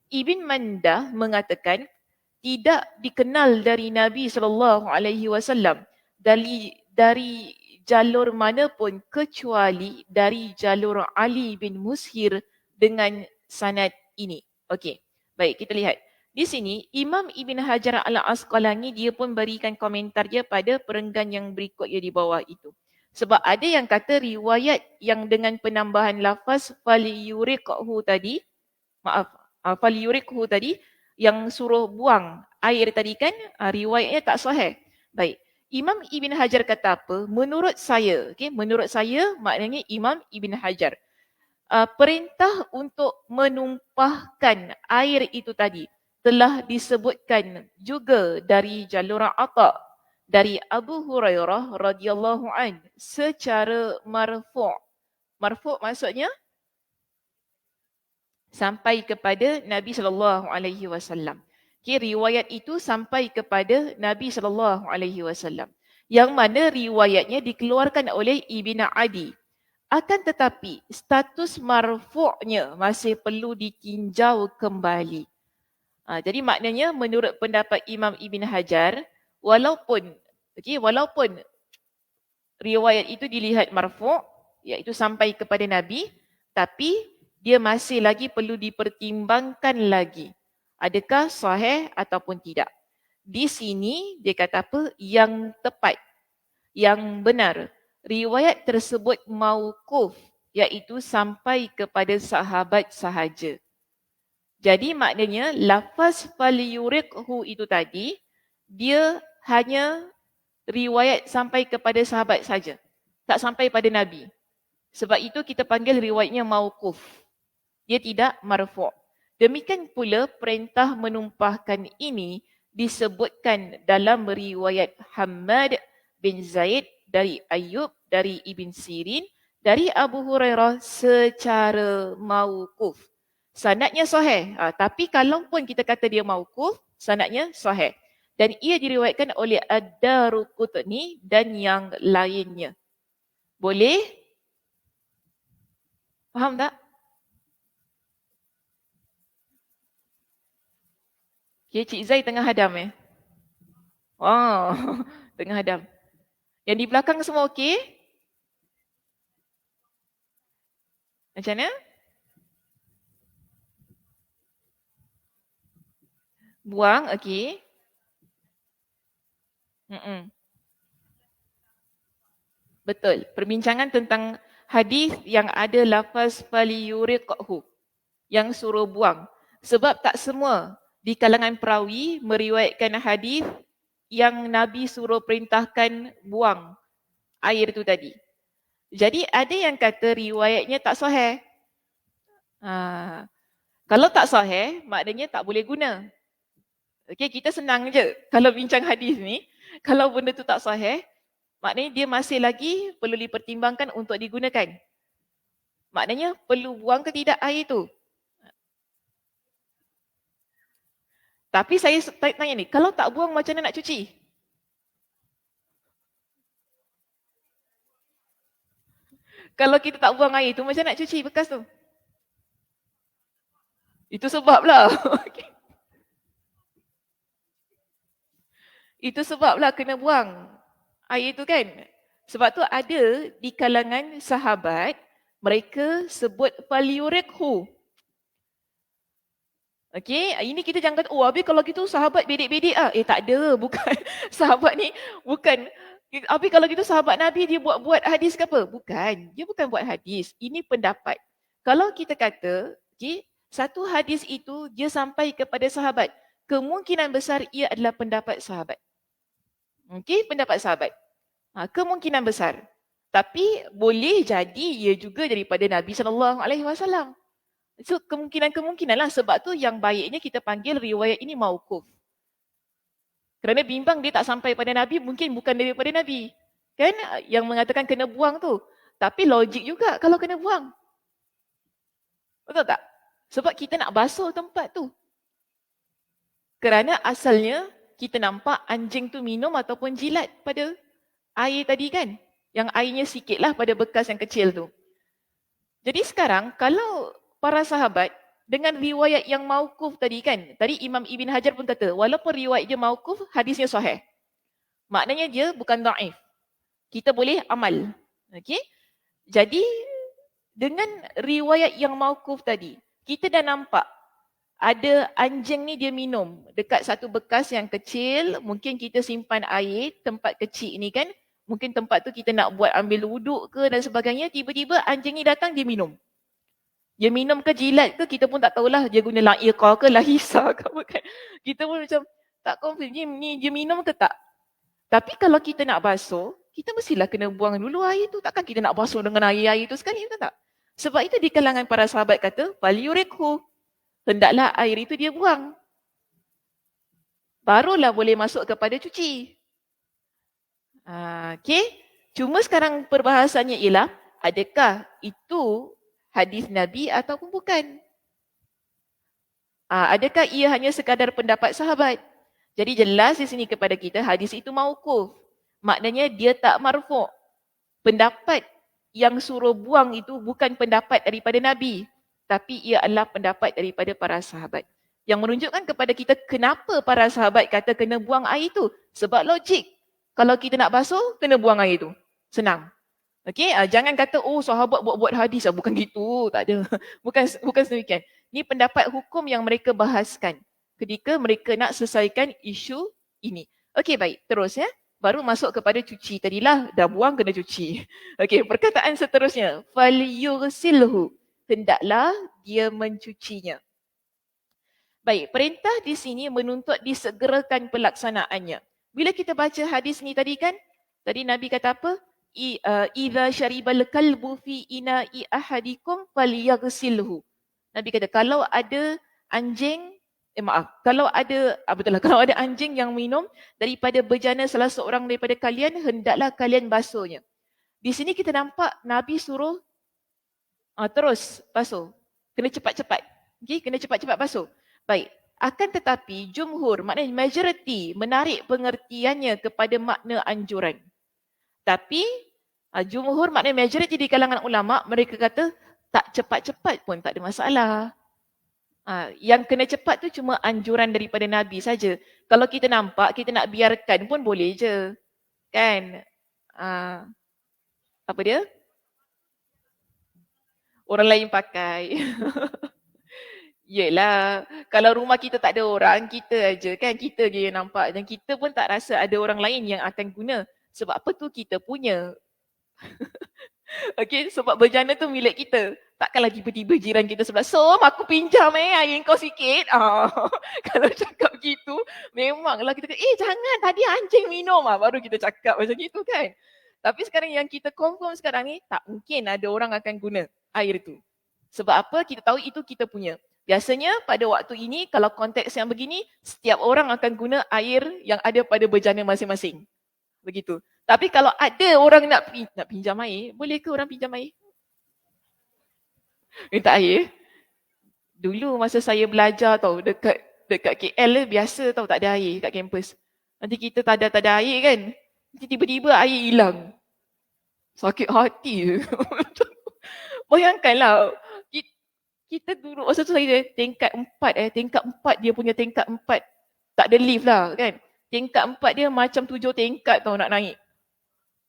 Ibn Mandah mengatakan tidak dikenal dari Nabi SAW dari jalur mana pun kecuali dari jalur Ali bin Mushir dengan sanad ini. Okey. Baik, kita lihat. Di sini Imam Ibn Hajar Al-Asqalani dia pun berikan komentar dia pada perenggan yang berikutnya di bawah itu. Sebab ada yang kata riwayat yang dengan penambahan lafaz fal yuriqhu tadi, fal yuriqhu tadi, yang suruh buang air tadi kan, riwayatnya tak sahih. Baik. Imam Ibn Hajar kata apa? Menurut saya, menurut saya maknanya Imam Ibn Hajar. Perintah untuk menumpahkan air itu tadi telah disebutkan juga dari jalur Atha dari Abu Hurairah radhiyallahu an secara marfu'. Marfu' maksudnya sampai kepada Nabi sallallahu alaihi wasallam. Riwayat itu sampai kepada Nabi sallallahu alaihi wasallam. Yang mana riwayatnya dikeluarkan oleh Ibn Adi. Akan tetapi status marfu'nya masih perlu ditinjau kembali. Jadi maknanya menurut pendapat Imam Ibn Hajar, walaupun riwayat itu dilihat marfu', iaitu sampai kepada Nabi, tapi dia masih lagi perlu dipertimbangkan lagi. Adakah sahih ataupun tidak. Di sini dia kata apa? Yang tepat, yang benar. Riwayat tersebut mauquf, iaitu sampai kepada sahabat sahaja. Jadi maknanya lafaz falyuriqhu itu tadi, dia hanya riwayat sampai kepada sahabat saja. Tak sampai pada Nabi. Sebab itu kita panggil riwayatnya mauquf. Dia tidak marfu'. Demikian pula perintah menumpahkan ini disebutkan dalam riwayat Hammad bin Zaid dari Ayyub, dari Ibn Sirin, dari Abu Hurairah secara mauquf. Sanadnya sahih. Tapi kalaupun kita kata dia mauquf, sanadnya sahih. Dan ia diriwayatkan oleh Ad-Daruqutni dan yang lainnya. Boleh? Faham tak? Okay, Cik Zai tengah hadam Oh, tengah hadam. Yang di belakang semua okey? Macam mana? Buang, okey. Betul. Perbincangan tentang hadis yang ada lafaz faliyuriqhu, yang suruh buang. Sebab tak semua di kalangan perawi meriwayatkan hadis yang Nabi suruh perintahkan buang air itu tadi. Jadi ada yang kata riwayatnya tak sahih. Kalau tak sahih, maknanya tak boleh guna. Okey, kita senang je kalau bincang hadis ni. Kalau benda tu tak sahih, maknanya dia masih lagi perlu dipertimbangkan untuk digunakan. Maknanya perlu buang ke tidak air tu. Tapi saya tanya ni, kalau tak buang macam mana nak cuci? Kalau kita tak buang air tu, macam mana nak cuci bekas tu? Itu sebablah. Itu sebablah kena buang air tu kan. Sebab tu ada di kalangan sahabat, mereka sebut falyuriqhu. Okey, ini kita jangan kata, habis kalau gitu sahabat bedek-bedek tak ada, bukan. Sahabat ni bukan. Habis kalau gitu sahabat Nabi dia buat hadis ke apa? Bukan. Dia bukan buat hadis. Ini pendapat. Kalau kita kata, satu hadis itu dia sampai kepada sahabat, kemungkinan besar ia adalah pendapat sahabat. Okey, pendapat sahabat. Kemungkinan besar. Tapi boleh jadi ia juga daripada Nabi SAW. So kemungkinan lah, sebab tu yang baiknya kita panggil riwayat ini mauquf. Kerana bimbang dia tak sampai pada Nabi, mungkin bukan daripada Nabi. Kan yang mengatakan kena buang tu. Tapi logik juga kalau kena buang. Betul tak? Sebab kita nak basuh tempat tu. Kerana asalnya kita nampak anjing tu minum ataupun jilat pada air tadi kan. Yang airnya sikit lah pada bekas yang kecil tu. Jadi sekarang kalau para sahabat dengan riwayat yang mauquf tadi kan. Tadi Imam Ibn Hajar pun kata, walaupun riwayat dia mauquf, hadisnya sahih. Maknanya dia bukan dhaif. Kita boleh amal. Okey? Jadi dengan riwayat yang mauquf tadi, kita dah nampak ada anjing ni dia minum dekat satu bekas yang kecil, mungkin kita simpan air, tempat kecil ni kan, mungkin tempat tu kita nak buat ambil wuduk ke dan sebagainya, tiba-tiba anjing ni datang dia minum. Dia minum ke jilat ke, kita pun tak tahulah dia guna la'iqah ke lahisa ke apa kan. Kita pun macam tak confident ni dia minum ke tak. Tapi kalau kita nak basuh, kita mestilah kena buang dulu air tu. Takkan kita nak basuh dengan air-air tu sekali, betul tak? Sebab itu di kalangan para sahabat kata, falyurikhu, hendaklah air itu dia buang. Barulah boleh masuk kepada cuci. Okay. Cuma sekarang perbahasannya ialah, adakah itu hadis Nabi ataupun bukan? Adakah ia hanya sekadar pendapat sahabat? Jadi jelas di sini kepada kita, hadis itu mauquf. Maknanya dia tak marfu'. Pendapat yang suruh buang itu bukan pendapat daripada Nabi, tapi ia adalah pendapat daripada para sahabat. Yang menunjukkan kepada kita kenapa para sahabat kata kena buang air itu. Sebab logik. Kalau kita nak basuh, kena buang air itu. Senang. Okay, jangan kata, oh sahabat buat-buat hadis. Bukan gitu, tak ada. Bukan sedemikian. Ini pendapat hukum yang mereka bahaskan ketika mereka nak selesaikan isu ini. Okey, baik. Terus ya. Baru masuk kepada cuci. Tadilah dah buang kena cuci. Okey, perkataan seterusnya. Falyughsilhu. Hendaklah dia mencucinya. Baik, perintah di sini menuntut disegerakan pelaksanaannya. Bila kita baca hadis ni tadi kan, tadi Nabi kata apa? Idza syaribal kalbu fi ina'i ahadikum falyaghsilhu. Nabi kata kalau ada anjing, kalau ada anjing yang minum daripada bejana salah seorang daripada kalian, hendaklah kalian basuhnya. Di sini kita nampak Nabi suruh terus basuh. Kena cepat-cepat. Okay, kena cepat-cepat basuh. Baik. Akan tetapi jumhur, maknanya majoriti menarik pengertiannya kepada makna anjuran. Tapi jumhur, maknanya majoriti di kalangan ulama, mereka kata tak cepat-cepat pun tak ada masalah. Yang kena cepat tu cuma anjuran daripada Nabi saja. Kalau kita nampak, kita nak biarkan pun boleh je. Kan? Apa dia? Orang lain pakai. Yelah, kalau rumah kita tak ada orang, kita aja kan, kita je yang nampak. Dan kita pun tak rasa ada orang lain yang akan guna. Sebab apa tu kita punya. Okay, sebab bejana tu milik kita. Takkanlah tiba-tiba jiran kita sebelah, Som, aku pinjam air kau sikit. Kalau cakap gitu, memanglah kita kata, jangan, tadi anjing minum. Baru kita cakap macam gitu kan. Tapi sekarang yang kita confirm sekarang ni, tak mungkin ada orang akan guna air tu. Sebab apa? Kita tahu itu kita punya. Biasanya pada waktu ini, kalau konteks yang begini, setiap orang akan guna air yang ada pada bejana masing-masing. Begitu. Tapi kalau ada orang nak pinjam air, boleh ke orang pinjam air? Minta air? Dulu masa saya belajar tau, dekat KL biasa tau tak ada air kat kampus. Nanti kita tak ada air kan, nanti tiba-tiba air hilang. Sakit hati. Bayangkanlah, kita duduk masa tu saya tingkat 4 dia punya tingkat 4. Tak ada lift lah kan. Tingkat 4 dia macam 7 tingkat tau nak naik.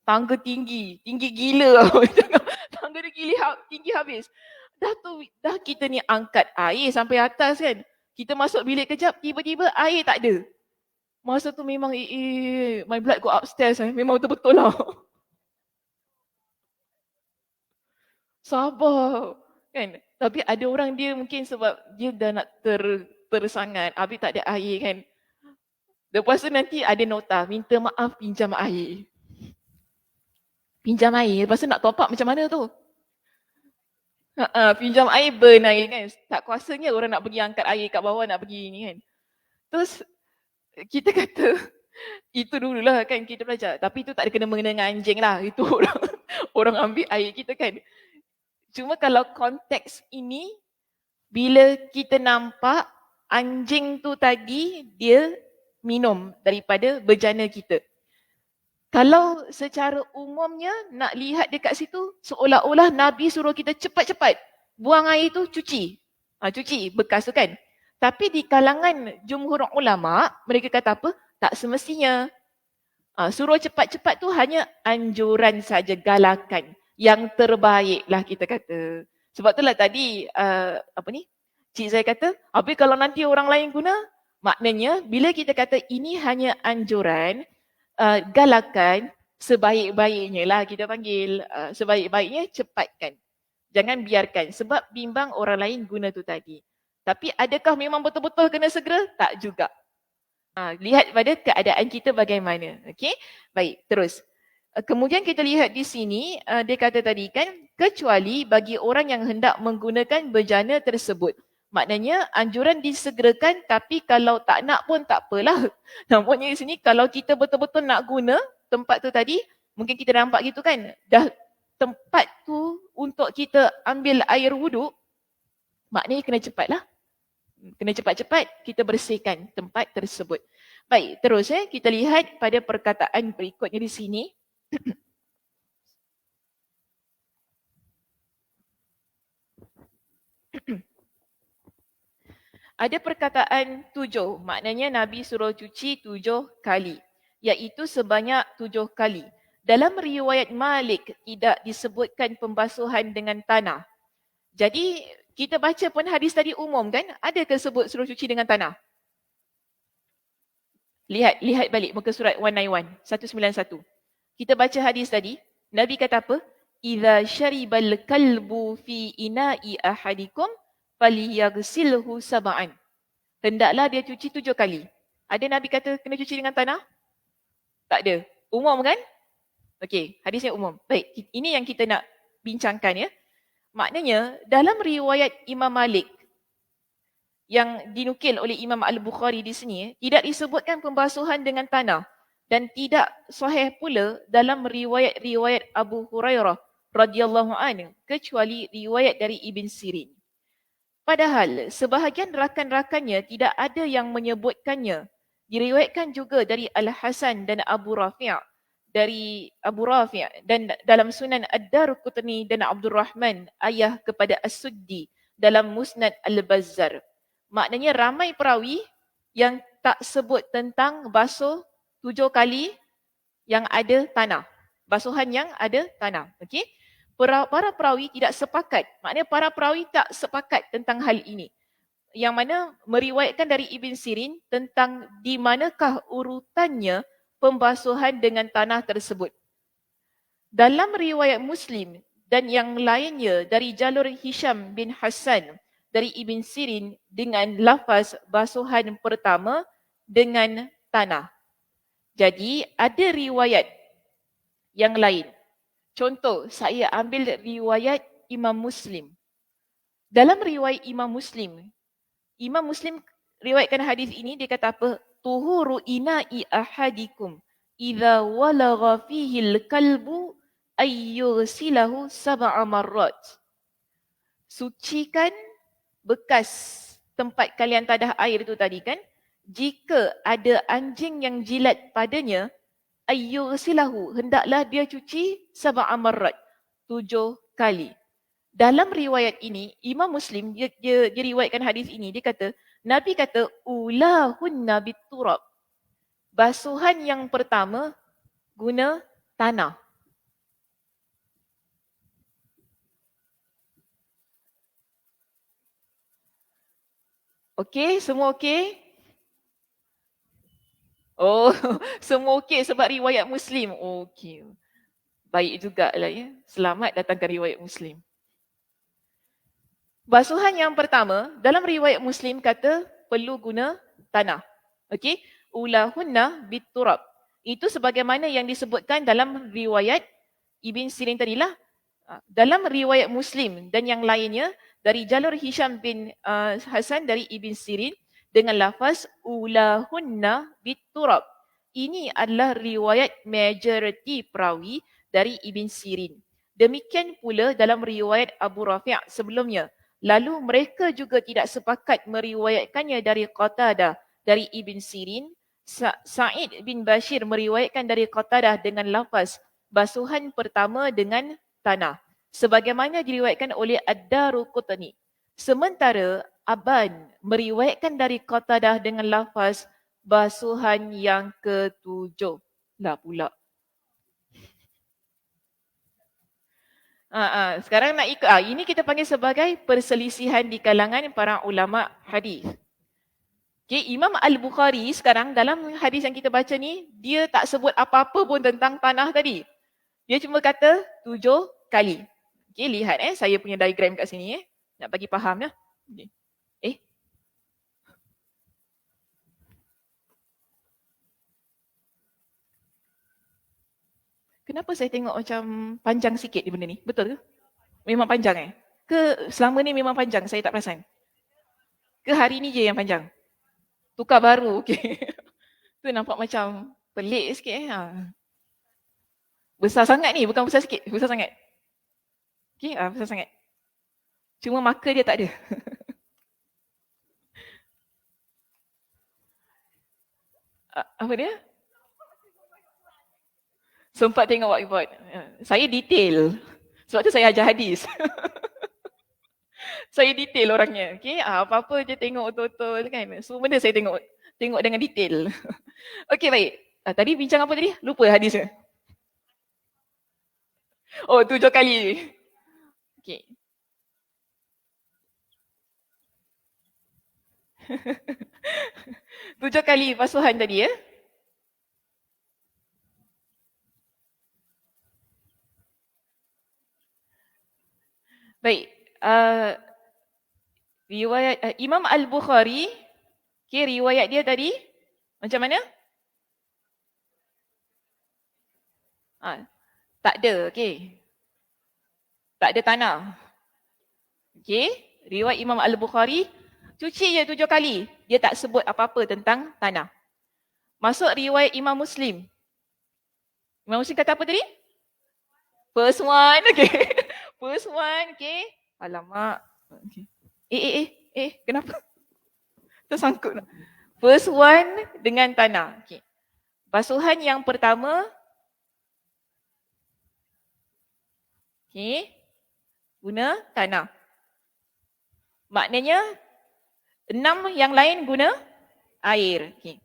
Tangga tinggi gila. Tangga dia tinggi habis. Dah kita ni angkat air sampai atas kan. Kita masuk bilik kejap, tiba-tiba air tak ada. Masa tu memang my blood go upstairs. Memang betul-betul lah. Sabar. Kan? Tapi ada orang dia mungkin sebab dia dah nak tersangat, habis tak ada air kan. Lepas tu nanti ada nota, minta maaf pinjam air. Pinjam air, lepas tu nak top up macam mana tu? Pinjam air, burn air kan. Tak kuasanya orang nak pergi angkat air kat bawah, nak pergi ni kan. Terus kita kata, itu dululah kan kita belajar. Tapi itu tak ada kena mengena dengan anjing lah. Itu orang ambil air kita kan. Cuma kalau konteks ini, bila kita nampak anjing tu tadi, dia minum daripada bejana kita. Kalau secara umumnya nak lihat dekat situ, seolah-olah Nabi suruh kita cepat-cepat buang air tu cuci. Cuci bekas tu kan. Tapi di kalangan jumhur ulama, mereka kata apa? Tak semestinya. Suruh cepat-cepat tu hanya anjuran saja, galakan. Yang terbaik lah kita kata. Sebab itulah tadi, cik saya kata, habis kalau nanti orang lain guna, maknanya bila kita kata ini hanya anjuran, galakan, sebaik-baiknya lah kita panggil. Sebaik-baiknya cepatkan. Jangan biarkan sebab bimbang orang lain guna tu tadi. Tapi adakah memang betul-betul kena segera? Tak juga. Lihat pada keadaan kita bagaimana. Okey? Baik, terus. Kemudian kita lihat di sini, dia kata tadi kan, kecuali bagi orang yang hendak menggunakan bejana tersebut. Maknanya anjuran disegerakan, tapi kalau tak nak pun tak apalah. Nampaknya di sini kalau kita betul-betul nak guna tempat tu tadi, mungkin kita nampak gitu kan, dah tempat tu untuk kita ambil air wuduk, maknanya kena cepatlah. Kena cepat-cepat kita bersihkan tempat tersebut. Baik, terus kita lihat pada perkataan berikutnya di sini. Ada perkataan 7, maknanya Nabi suruh cuci 7 kali, iaitu sebanyak 7 kali. Dalam riwayat Malik tidak disebutkan pembasuhan dengan tanah. Jadi kita baca pun hadis tadi umum kan, adakah sebut suruh cuci dengan tanah? Lihat balik muka surat 191. Kita baca hadis tadi, Nabi kata apa? Idza syaribal kalbu fi ina'i ahadikum falyaghsilhu sab'an. Hendaklah dia cuci 7 kali. Ada Nabi kata kena cuci dengan tanah? Tak ada. Umum kan? Okey, hadisnya umum. Baik, ini yang kita nak bincangkan ya. Maknanya dalam riwayat Imam Malik yang dinukil oleh Imam Al-Bukhari di sini, tidak disebutkan pembasuhan dengan tanah. Dan tidak sahih pula dalam riwayat-riwayat Abu Hurairah radhiyallahu anhu kecuali riwayat dari Ibn Sirin. Padahal sebahagian rakan-rakannya tidak ada yang menyebutkannya. Diriwayatkan juga dari Al-Hasan dan Abu Rafi' dan dalam Sunan Ad-Darqutni dan Abdul Rahman ayah kepada As-Suddi dalam Musnad Al-Bazzar. Maknanya ramai perawi yang tak sebut tentang basuh 7 kali yang ada tanah. Basuhan yang ada tanah. Okey? Para perawi tidak sepakat. Maknanya para perawi tak sepakat tentang hal ini. Yang mana meriwayatkan dari Ibn Sirin tentang di manakah urutannya pembasuhan dengan tanah tersebut. Dalam riwayat Muslim dan yang lainnya dari jalur Hisham bin Hassan dari Ibn Sirin dengan lafaz basuhan pertama dengan tanah. Jadi ada riwayat yang lain. Contoh, saya ambil riwayat Imam Muslim. Dalam riwayat Imam Muslim riwayatkan hadis ini, dia kata apa? Tuhuru ina'i ahadikum idza walagha fihi al-kalbu ayyughsilahu sab'a marrat. Sucikan bekas tempat kalian tadah air itu tadi kan? Jika ada anjing yang jilat padanya, ayyughsilahu, hendaklah dia cuci sab'a marrat, 7 kali. Dalam riwayat ini, Imam Muslim dia riwayatkan hadis ini, dia kata Nabi kata ulahunna biturab. Basuhan yang pertama guna tanah. Okey, semua okey? Oh, semua okey sebab riwayat Muslim. Okey. Baik jugalah ya. Selamat datangkan riwayat Muslim. Basuhan yang pertama, dalam riwayat Muslim kata perlu guna tanah. Okey? Ulahunna biturab. Itu sebagaimana yang disebutkan dalam riwayat Ibn Sirin tadilah. Dalam riwayat Muslim dan yang lainnya dari jalur Hisham bin Hasan dari Ibn Sirin dengan lafaz ulahunna biturab. Ini adalah riwayat majoriti perawi dari Ibn Sirin. Demikian pula dalam riwayat Abu Rafi' sebelumnya. Lalu mereka juga tidak sepakat meriwayatkannya dari Qatadah dari Ibn Sirin. Sa'id bin Bashir meriwayatkan dari Qatadah dengan lafaz basuhan pertama dengan tanah. Sebagaimana diriwayatkan oleh Ad-Darqutni. Sementara Aban meriwayatkan dari Qatadah dengan lafaz basuhan yang ke-7. Lah pula. Sekarang nak ikut. Ini kita panggil sebagai perselisihan di kalangan para ulama hadis. Okay, Imam Al-Bukhari sekarang dalam hadis yang kita baca ni, dia tak sebut apa-apa pun tentang tanah tadi. Dia cuma kata 7 kali. Okay, lihat saya punya diagram kat sini nak bagi faham dah. Okay. Kenapa saya tengok macam panjang sikit di benda ni? Betul ke? Memang panjang Ke selama ni memang panjang, saya tak perasan? Ke hari ni je yang panjang? Tukar baru, okey. Tu nampak macam pelik sikit Besar sangat ni, bukan besar sikit, besar sangat. Okey, besar sangat. Cuma marker dia tak ada. Apa dia? Sempat tengok whiteboard. Saya detail. Sebab tu saya ajar hadis. Saya detail orangnya. Okay? Apa-apa je tengok betul-betul kan. Semua benda saya tengok. Tengok dengan detail. Okey, baik. Tadi bincang apa tadi? Lupa hadisnya. Oh, 7 kali. Okey. Tujuh kali basuhan tadi Baik. Riwayat Imam Al-Bukhari, okay, riwayat dia tadi macam mana? Tak ada, okey. Tak ada tanah. Okey, riwayat Imam Al-Bukhari, cuci je 7 kali. Dia tak sebut apa-apa tentang tanah. Masuk riwayat Imam Muslim. Imam Muslim kata apa tadi? First one, okey. First one, okey. Alamak. Okay. Kenapa? Tersangkut. First one dengan tanah. Okay. Basuhan yang pertama. Okay. Guna tanah. Maknanya 6 yang lain guna air. Okay.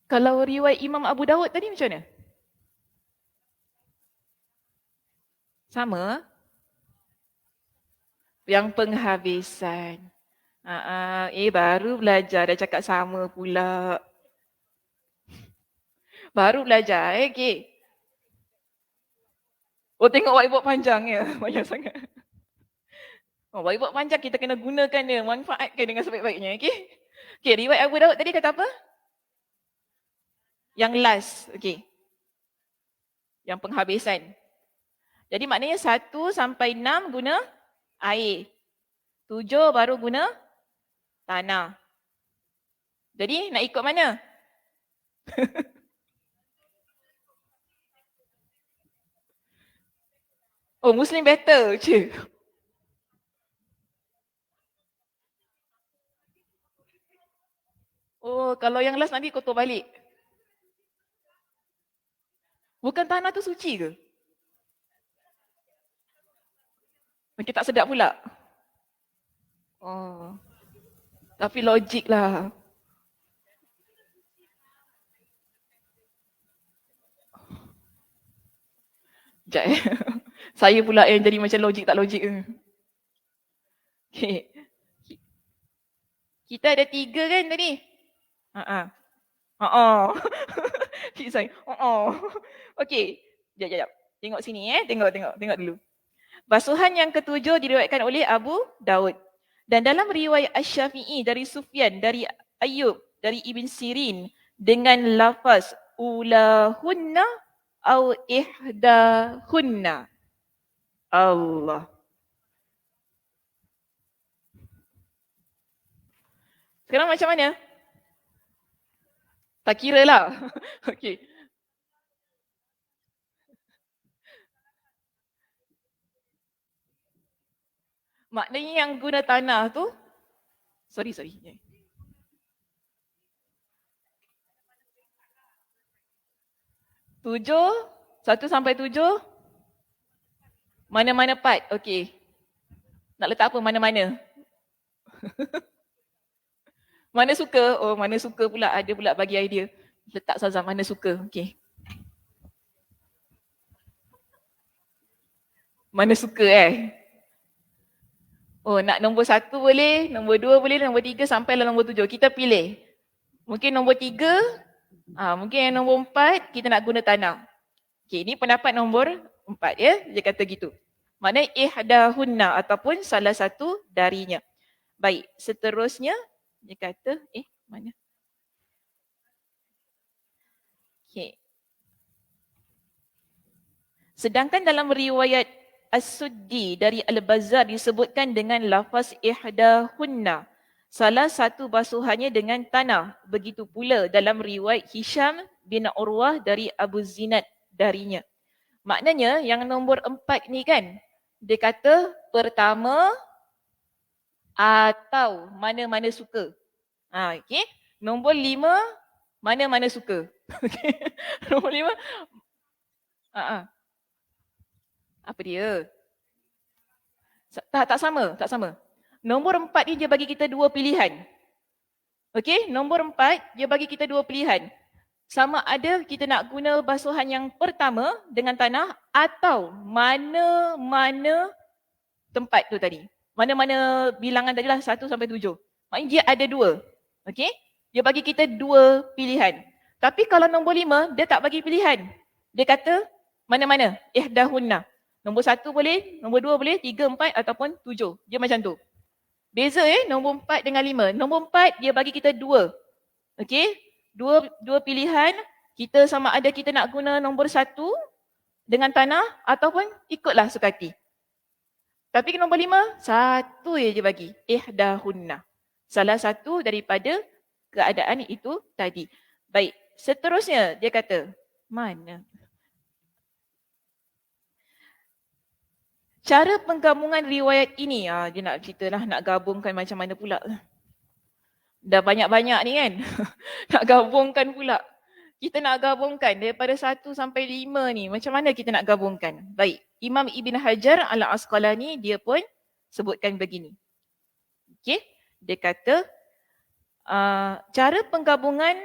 Kalau riwayat Imam Abu Dawud tadi macam mana? Sama? Yang penghabisan. Baru belajar dah cakap sama pula. Baru belajar okay. Oh, tengok whiteboard panjang banyak sangat. Whiteboard panjang kita kena gunakan dia, manfaatkan dengan sebaik-baiknya, okey. Okey, riwayat Abu Daud tadi kata apa? Yang last, okey. Yang penghabisan. Jadi maknanya 1 sampai 6 guna air. 7 baru guna tanah. Jadi nak ikut mana? Oh, Muslim better. Cik. Oh, kalau yang last nanti kotor balik. Bukan tanah tu suci ke? Makin tak sedap pula. Oh. Tapi logik lah. Sekejap Saya pula yang jadi macam logik tak logik ke. Okay. Kita ada 3 kan tadi? Cik saya. Okey. Sekejap. Tengok sini Tengok dulu. Basuhan yang ketujuh diriwayatkan oleh Abu Daud. Dan dalam riwayat Asy-Syafi'i dari Sufyan, dari Ayyub, dari Ibn Sirin dengan lafaz ulahunna au ihdahunna. Allah. Sekarang macam mana? Tak kira lah. Okey. Maknanya yang guna tanah tu, sorry. 7, 1 sampai 7, mana-mana part, okey. Nak letak apa? Mana-mana? Mana suka? Oh, mana suka pula. Ada pula bagi idea. Letak Sazam, mana suka. Okey. Mana suka Oh, nak nombor 1 boleh, nombor 2 boleh, nombor 3 sampailah nombor 7. Kita pilih. Mungkin nombor 3, mungkin yang nombor 4 kita nak guna tanah. Okey, ini pendapat nombor 4 ya. Dia kata gitu. Maknanya ihdahunna ataupun salah satu darinya. Baik, seterusnya dia kata mana? Okey. Sedangkan dalam riwayat As-Suddi dari Al-Bazzar disebutkan dengan lafaz ihdahunna. Salah satu basuhannya dengan tanah. Begitu pula dalam riwayat Hisham bin Urwah dari Abu Zinad darinya. Maknanya yang nombor 4 ni kan, dia kata pertama atau mana-mana suka. Okay. Nombor 5, mana-mana suka. Okay. Nombor 5, apa dia? Tak sama. Nombor 4 ni dia bagi kita dua pilihan. Okey, nombor 4 dia bagi kita dua pilihan. Sama ada kita nak guna basuhan yang pertama dengan tanah atau mana-mana tempat tu tadi. Mana-mana bilangan tadi lah 1 sampai 7. Maknanya dia ada dua. Okey? Dia bagi kita dua pilihan. Tapi kalau nombor 5 dia tak bagi pilihan. Dia kata mana-mana, ihdahunna. Nombor 1 boleh, nombor 2 boleh, 3, 4 ataupun 7. Dia macam tu. Beza nombor 4 dengan 5. Nombor 4 dia bagi kita dua. Okey? Dua pilihan. Kita sama ada kita nak guna nombor 1 dengan tanah ataupun ikutlah sukati. Tapi nombor 5, satu je dia bagi. Ihdahunna. Salah satu daripada keadaan itu tadi. Baik, seterusnya dia kata, mana? Cara penggabungan riwayat ini, dia nak ceritalah nak gabungkan macam mana pula. Dah banyak-banyak ni kan. Nak gabungkan pula. Kita nak gabungkan daripada 1 sampai 5 ni. Macam mana kita nak gabungkan? Baik, Imam Ibn Hajar Al-Asqalani dia pun sebutkan begini. Okey, dia kata cara penggabungan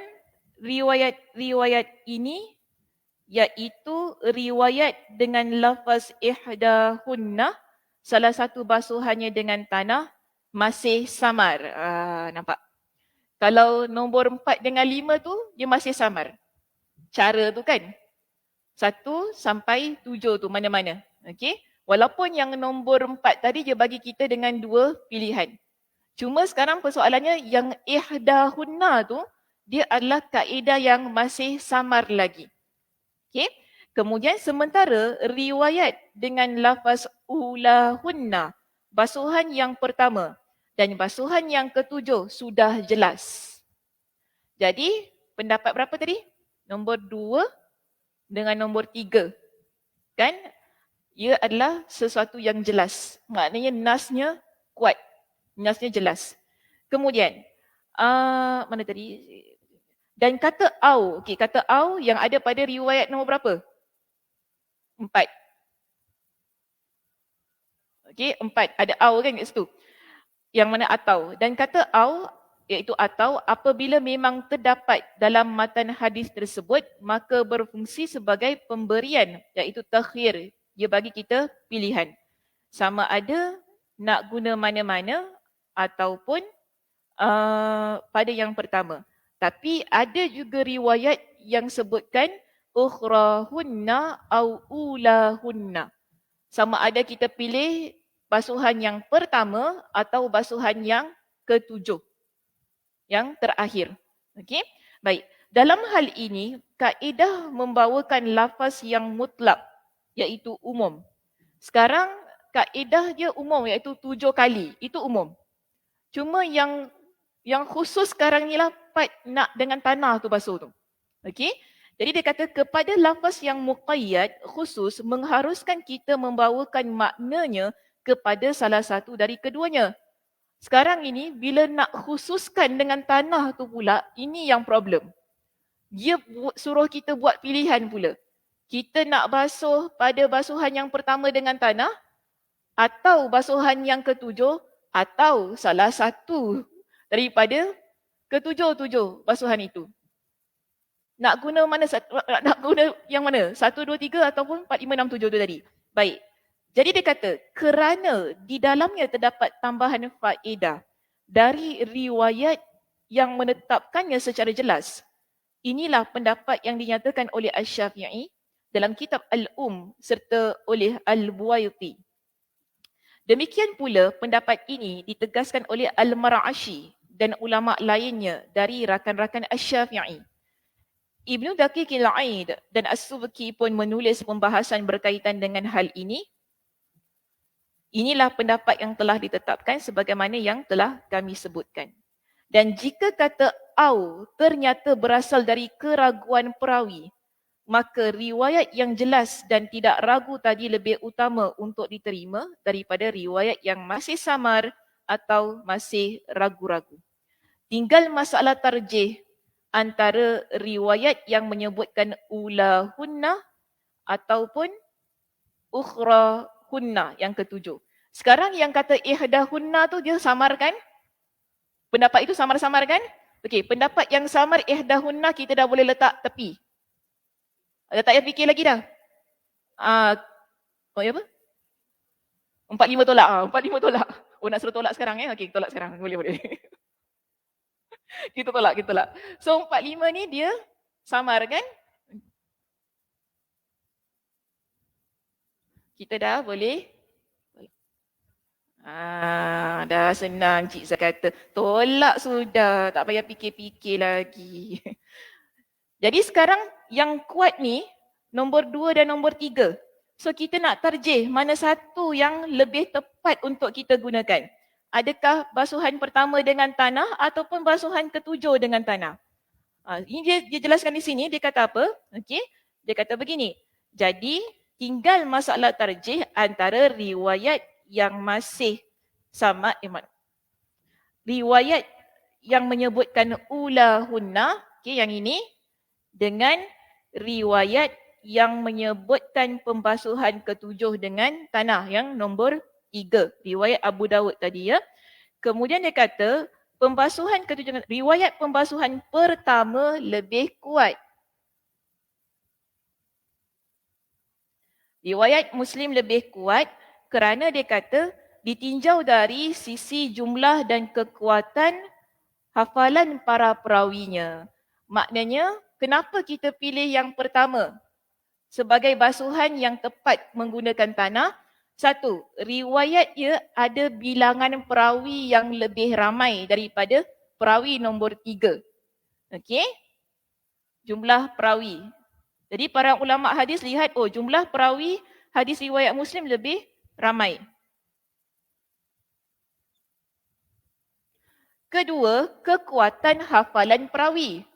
riwayat-riwayat ini iaitu riwayat dengan lafaz ihdahunna, salah satu basuhannya dengan tanah, masih samar. Nampak? Kalau nombor 4 dengan 5 tu, dia masih samar. Cara tu kan? 1 sampai 7 tu mana-mana. Okay? Walaupun yang nombor 4 tadi dia bagi kita dengan dua pilihan. Cuma sekarang persoalannya yang ihdahunna tu, dia adalah kaedah yang masih samar lagi. Okay. Kemudian sementara riwayat dengan lafaz ulahunna, basuhan yang pertama dan basuhan yang ketujuh sudah jelas. Jadi pendapat berapa tadi? Nombor 2 dengan nombor 3. Kan? Ia adalah sesuatu yang jelas. Maknanya nasnya kuat. Nasnya jelas. Kemudian, mana tadi? Dan kata au, okey, kata au yang ada pada riwayat nombor berapa? 4. Okey, 4. Ada au kan kat situ. Yang mana atau. Dan kata au, iaitu atau, apabila memang terdapat dalam matan hadis tersebut, maka berfungsi sebagai pemberian, iaitu takhir. Dia bagi kita pilihan. Sama ada nak guna mana-mana ataupun pada yang pertama. Tapi ada juga riwayat yang sebutkan ukhrahunna au ulahunna. Sama ada kita pilih basuhan yang pertama atau basuhan yang ketujuh. Yang terakhir. Okey? Baik. Dalam hal ini, kaedah membawakan lafaz yang mutlak, iaitu umum. Sekarang kaedah dia umum, iaitu 7 kali. Itu umum. Cuma yang khusus sekarang ni lah part nak dengan tanah tu basuh tu. Okey? Jadi dia kata kepada lafaz yang muqayyad khusus mengharuskan kita membawakan maknanya kepada salah satu dari keduanya. Sekarang ini bila nak khususkan dengan tanah tu pula, ini yang problem. Dia suruh kita buat pilihan pula. Kita nak basuh pada basuhan yang pertama dengan tanah atau basuhan yang ketujuh, atau salah satu daripada ketujuh-tujuh basuhan itu. Nak guna mana? Nak guna yang mana? 1, 2, 3 ataupun 4, 5, 6, 7 tu tadi? Baik. Jadi dia kata, kerana di dalamnya terdapat tambahan faedah dari riwayat yang menetapkannya secara jelas. Inilah pendapat yang dinyatakan oleh Asy-Syafi'i dalam kitab serta oleh Al-Buwaiti. Demikian pula pendapat ini ditegaskan oleh Al-Mar'ashi dan ulama lainnya dari rakan-rakan Asy-Syafi'i. Ibnu Daqiqil Aid dan As-Subki pun menulis pembahasan berkaitan dengan hal ini. Inilah pendapat yang telah ditetapkan sebagaimana yang telah kami sebutkan. Dan jika kata au ternyata berasal dari keraguan perawi, maka riwayat yang jelas dan tidak ragu tadi lebih utama untuk diterima daripada riwayat yang masih samar atau masih ragu-ragu. Tinggal masalah tarjih antara riwayat yang menyebutkan ulahunna ataupun ukhrahunna yang ketujuh. Sekarang yang kata ihdahunna tu dia samar kan? Pendapat itu samar-samar kan? Okey, pendapat yang samar ihdahunna kita dah boleh letak tepi. Tak payah fikir lagi dah. Apa? 45 tolak. 45 tolak. Oh, nak suruh tolak sekarang Okey, tolak sekarang. Boleh. Kita tolak. So 45 ni dia samar kan? Kita dah boleh. Dah senang Cik Zah kata. Tolak sudah. Tak payah fikir-fikir lagi. Jadi sekarang yang kuat ni nombor 2 dan nombor 3. So kita nak tarjih mana satu yang lebih tepat untuk kita gunakan. Adakah basuhan pertama dengan tanah ataupun basuhan ketujuh dengan tanah? Ini dia jelaskan di sini, dia kata apa? Okey, dia kata begini. Jadi tinggal masalah tarjih antara riwayat yang masih sama riwayat yang menyebutkan ulahunna, okey, yang ini dengan riwayat yang menyebutkan pembasuhan ketujuh dengan tanah yang nombor 3, riwayat Abu Dawud tadi ya. Kemudian dia kata pembasuhan ketujuh, riwayat pembasuhan pertama lebih kuat. Riwayat Muslim lebih kuat kerana dia kata ditinjau dari sisi jumlah dan kekuatan hafalan para perawinya. Maknanya, kenapa kita pilih yang pertama sebagai basuhan yang tepat menggunakan tanah? Satu, riwayat ia ada bilangan perawi yang lebih ramai daripada perawi nombor 3. Okey? Jumlah perawi. Jadi para ulama hadis lihat, jumlah perawi hadis riwayat Muslim lebih ramai. Kedua, kekuatan hafalan perawi.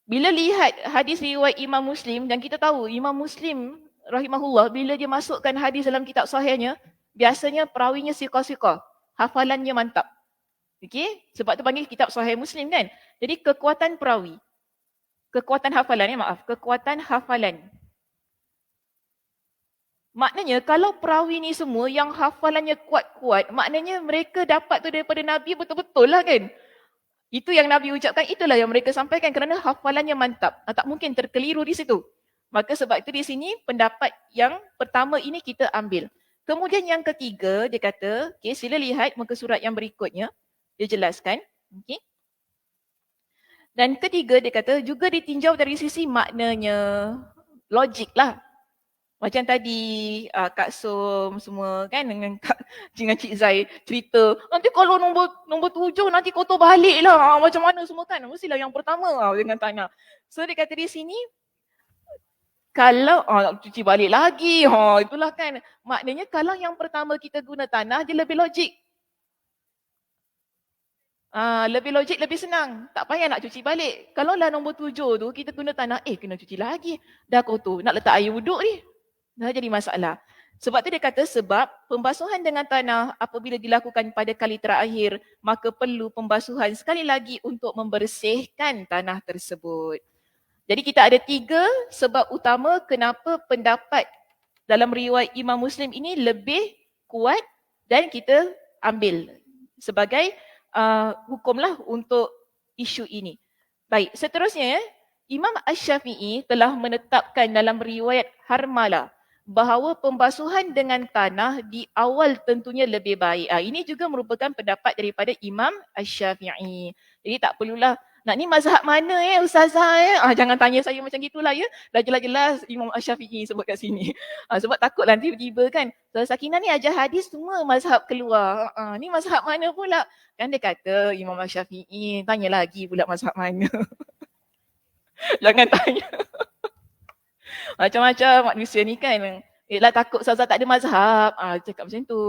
Bila lihat hadis riwayat Imam Muslim, dan kita tahu Imam Muslim rahimahullah, bila dia masukkan hadis dalam kitab sahihnya, biasanya perawinya siqah-siqah, hafalannya mantap. Okey, sebab tu panggil kitab sahih Muslim kan. Jadi kekuatan perawi, kekuatan hafalan. Maknanya kalau perawi ni semua yang hafalannya kuat-kuat, maknanya mereka dapat tu daripada Nabi betul-betul lah kan. Itu yang Nabi ucapkan, itulah yang mereka sampaikan kerana hafalannya mantap. Tak mungkin terkeliru di situ. Maka sebab itu di sini pendapat yang pertama ini kita ambil. Kemudian yang ketiga dia kata, okay, sila lihat muka surat yang berikutnya. Dia jelaskan. Okay. Dan ketiga dia kata juga ditinjau dari sisi maknanya. Logik lah. Macam tadi Kak Som semua kan dengan Cik Zai cerita, nanti kalau nombor 7 nanti kotor balik lah, macam mana semua kan, mestilah yang pertama dengan tanah. So dia kata di sini, kalau nak cuci balik lagi, itulah kan. Maknanya kalau yang pertama kita guna tanah, dia lebih logik. Lebih logik, lebih senang. Tak payah nak cuci balik. Kalau lah nombor 7 tu kita guna tanah, kena cuci lagi. Dah kotor, nak letak air wuduk ni. Dah jadi masalah. Sebab tu dia kata sebab pembasuhan dengan tanah apabila dilakukan pada kali terakhir, maka perlu pembasuhan sekali lagi untuk membersihkan tanah tersebut. Jadi kita ada 3 sebab utama kenapa pendapat dalam riwayat Imam Muslim ini lebih kuat dan kita ambil sebagai hukumlah untuk isu ini. Baik, seterusnya Imam Asy-Syafi'i telah menetapkan dalam riwayat Harmalah bahawa pembasuhan dengan tanah di awal tentunya lebih baik. Ini juga merupakan pendapat daripada Imam Asy-Syafi'i. Jadi tak perlulah nak ni mazhab mana ustazah jangan tanya saya macam gitulah ya. Dah jelas-jelas Imam Asy-Syafi'i sebut kat sini. Sebab takutlah tiba-tiba kan Sakinah ni ajar hadis semua mazhab keluar. Ni mazhab mana pula? Kan dia kata Imam Asy-Syafi'i, tanya lagi pula mazhab mana. Jangan tanya. Macam-macam manusia ni kan. Lah takut ustazah tak ada mazhab. Cakap macam tu.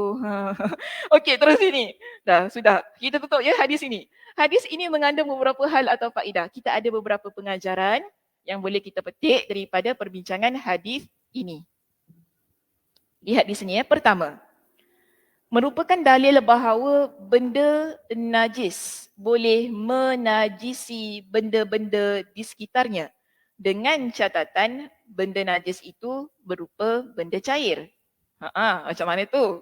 Okey, terus sini. Dah, sudah. Kita tutup ya hadis ini. Hadis ini mengandung beberapa hal atau faedah. Kita ada beberapa pengajaran yang boleh kita petik daripada perbincangan hadis ini. Lihat di sini ya. Pertama, merupakan dalil bahawa benda najis boleh menajisi benda-benda di sekitarnya dengan catatan benda najis itu berupa benda cair. Macam mana tu?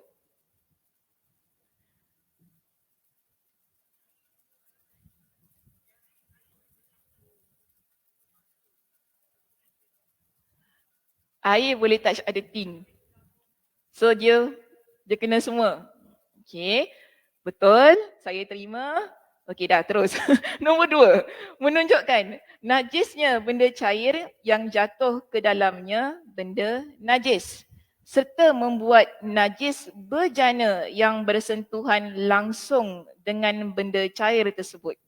Air boleh touch other thing. So dia kena semua. Okey. Betul, saya terima. Okey dah, terus. Nombor 2, menunjukkan najisnya benda cair yang jatuh ke dalamnya benda najis serta membuat najis bejana yang bersentuhan langsung dengan benda cair tersebut.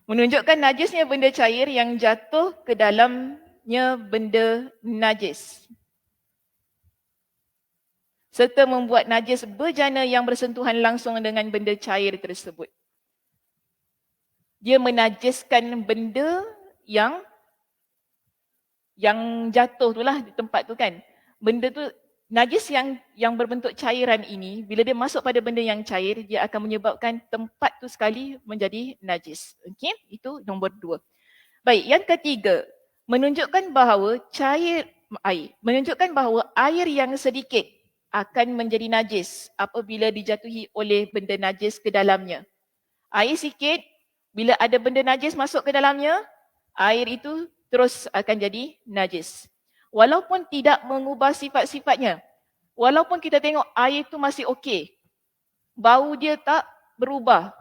Menunjukkan najisnya benda cair yang jatuh ke dalamnya benda najis serta membuat najis bejana yang bersentuhan langsung dengan benda cair tersebut. Dia menajiskan benda yang jatuh tu lah di tempat tu kan. Benda tu najis yang berbentuk cairan ini, bila dia masuk pada benda yang cair, dia akan menyebabkan tempat tu sekali menjadi najis. Okey, itu nombor 2. Baik, yang ketiga, menunjukkan bahawa menunjukkan bahawa air yang sedikit akan menjadi najis apabila dijatuhi oleh benda najis ke dalamnya. Air sikit, bila ada benda najis masuk ke dalamnya, air itu terus akan jadi najis. Walaupun tidak mengubah sifat-sifatnya. Walaupun kita tengok air itu masih okey. Bau dia tak berubah.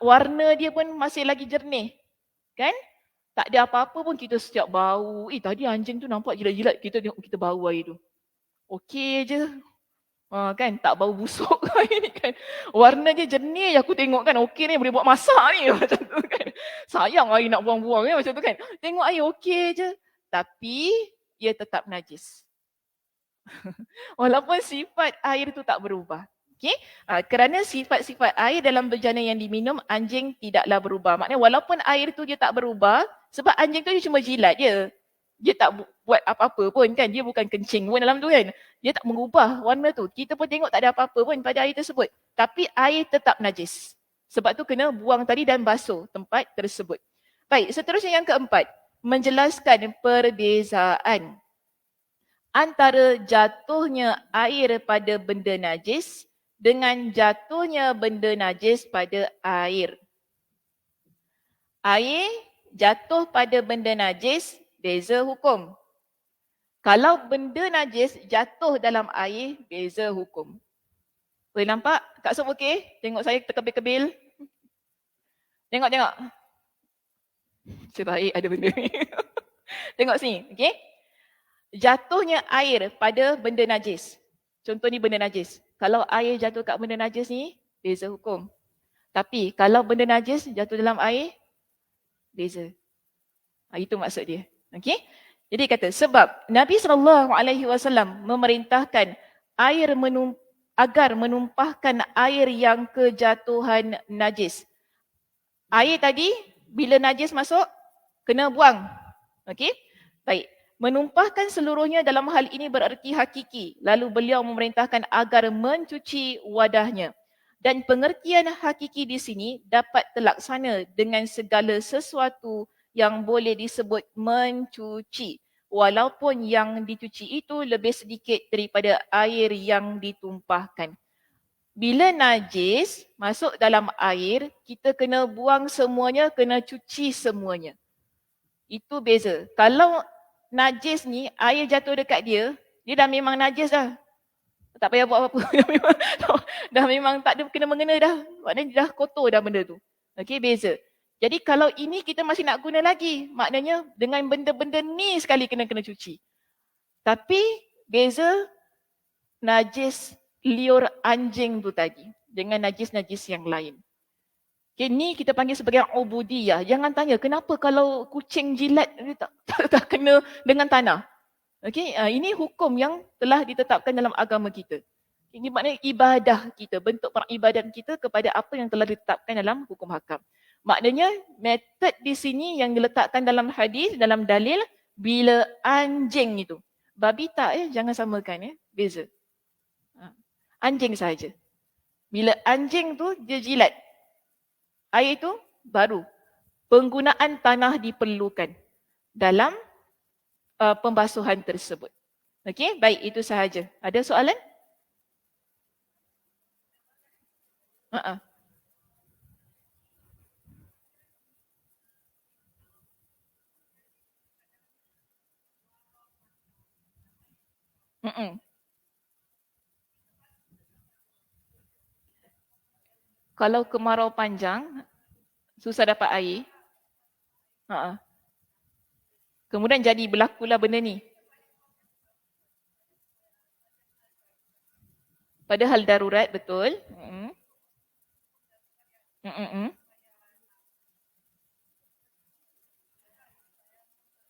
Warna dia pun masih lagi jernih. Kan? Tak ada apa-apa pun kita setiap bau. Tadi anjing tu nampak jilat-jilat. Kita tengok kita bau air tu. Okey je. Kan? Tak bau busuk air ni kan. Warna dia jernih aku tengok kan. Okey ni boleh buat masak ni. Macam tu kan. Sayang air nak buang-buang macam tu kan. Tengok air okey je. Tapi ia tetap najis. Walaupun sifat air itu tak berubah. Okay? Kerana sifat-sifat air dalam bejana yang diminum, anjing tidaklah berubah. Maknanya walaupun air itu dia tak berubah, sebab anjing tu dia cuma jilat je. Dia tak buat apa-apa pun kan. Dia bukan kencing pun dalam tu kan. Dia tak mengubah warna tu. Kita pun tengok tak ada apa-apa pun pada air tersebut. Tapi air tetap najis. Sebab tu kena buang tadi dan basuh tempat tersebut. Baik, seterusnya yang keempat. Menjelaskan perbezaan antara jatuhnya air pada benda najis dengan jatuhnya benda najis pada air. Air jatuh pada benda najis, beza hukum. Kalau benda najis jatuh dalam air, beza hukum. Boleh nampak? Kak Sob okey? Tengok saya terkebil-kebil. Tengok. Sebaik ada benda ni. Tengok sini, okey? Jatuhnya air pada benda najis. Contoh ni benda najis. Kalau air jatuh kat benda najis ni, beza hukum. Tapi kalau benda najis jatuh dalam air, beza. Itu maksud dia. Okey? Jadi kata sebab Nabi SAW memerintahkan air agar menumpahkan air yang kejatuhan najis. Air tadi bila najis masuk kena buang. Okey? Baik. Menumpahkan seluruhnya dalam hal ini bererti hakiki. Lalu beliau memerintahkan agar mencuci wadahnya. Dan pengertian hakiki di sini dapat terlaksana dengan segala sesuatu yang boleh disebut mencuci. Walaupun yang dicuci itu lebih sedikit daripada air yang ditumpahkan. Bila najis masuk dalam air, kita kena buang semuanya, kena cuci semuanya. Itu beza. Kalau najis ni, air jatuh dekat dia, dia dah memang najis dah. Tak payah buat apa-apa. dah memang tak ada kena mengena dah. Maknanya dah kotor dah benda tu. Okey, beza. Jadi kalau ini kita masih nak guna lagi. Maknanya dengan benda-benda ni sekali kena cuci. Tapi beza najis liur anjing tu tadi dengan najis-najis yang lain. Okay, ni kita panggil sebagai ubudiyah. Jangan tanya kenapa kalau kucing jilat tak kena dengan tanah. Okay, ini hukum yang telah ditetapkan dalam agama kita. Ini maknanya ibadah kita, bentuk peribadatan kita kepada apa yang telah ditetapkan dalam hukum hakam. Maknanya metod di sini yang diletakkan dalam hadis, dalam dalil, bila anjing itu. Babi tak jangan samakan beza. Anjing sahaja. Bila anjing tu dia jilat, air itu baru. Penggunaan tanah diperlukan dalam pembasuhan tersebut. Okey, baik itu sahaja. Ada soalan? Uh-uh. Mm-mm. Kalau kemarau panjang, susah dapat air. Uh-uh. Kemudian jadi berlakulah benda ni. Padahal darurat, betul. Mm-mm. Mm-mm.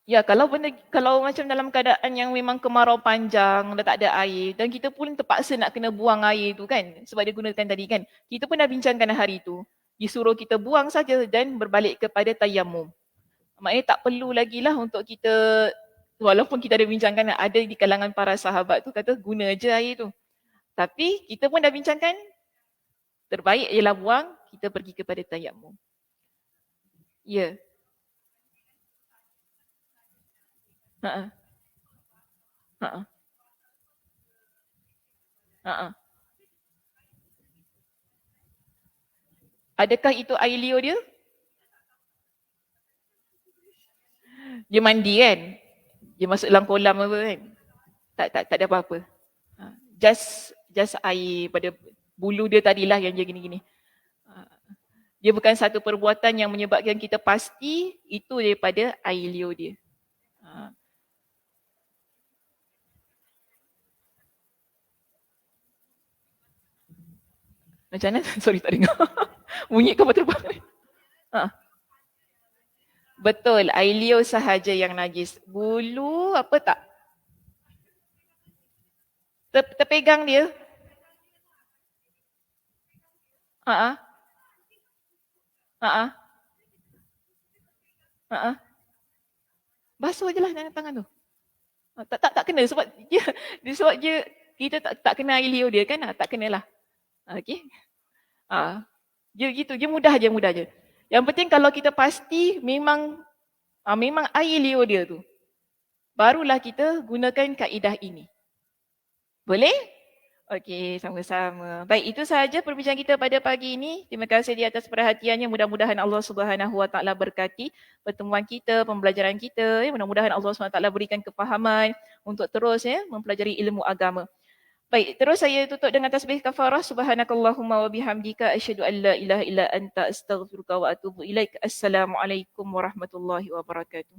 Ya, kalau macam dalam keadaan yang memang kemarau panjang, dah tak ada air dan kita pun terpaksa nak kena buang air tu kan sebab dia gunakan tadi kan. Kita pun dah bincangkan hari tu. Disuruh kita buang saja dan berbalik kepada tayamum. Maknanya tak perlu lagi lah untuk kita, walaupun kita ada bincangkan ada di kalangan para sahabat tu kata guna je air tu. Tapi kita pun dah bincangkan terbaik ialah buang, kita pergi kepada tayamum. Ya. Ha-ha. Ha-ha. Ha-ha. Adakah itu air liur dia? Dia mandi kan? Dia masuk dalam kolam apa kan? Tak ada apa-apa. Just air pada bulu dia tadilah yang dia gini-gini. Dia bukan satu perbuatan yang menyebabkan kita pasti itu daripada air liur dia. Macam mana? Sorry tak dengar. Bunyi kapal terbang. Betul, air liur sahaja yang najis. Bulu apa tak? Terpegang dia. Ha-ha. Ha-ha. Ha-ha. Basuh je lah dengan tangan tu. Tak kena sebab dia kita tak kena air liur dia kan? Tak kenalah. Okey. Dia gitu, dia mudah je. Yang penting kalau kita pasti memang air liur dia tu. Barulah kita gunakan kaedah ini. Boleh? Okey, sama-sama. Baik, itu sahaja perbincangan kita pada pagi ini. Terima kasih di atas perhatiannya. Mudah-mudahan Allah Subhanahu Wa Taala berkati pertemuan kita, pembelajaran kita. Mudah-mudahan Allah Subhanahu Wa Taala berikan kefahaman untuk terus mempelajari ilmu agama. Baik, terus saya tutup dengan tasbih kafarah. Subhanakallahumma wa bihamdika asyhadu an la ilaha illa anta astaghfiruka wa atubu ilaik. Assalamualaikum warahmatullahi wabarakatuh.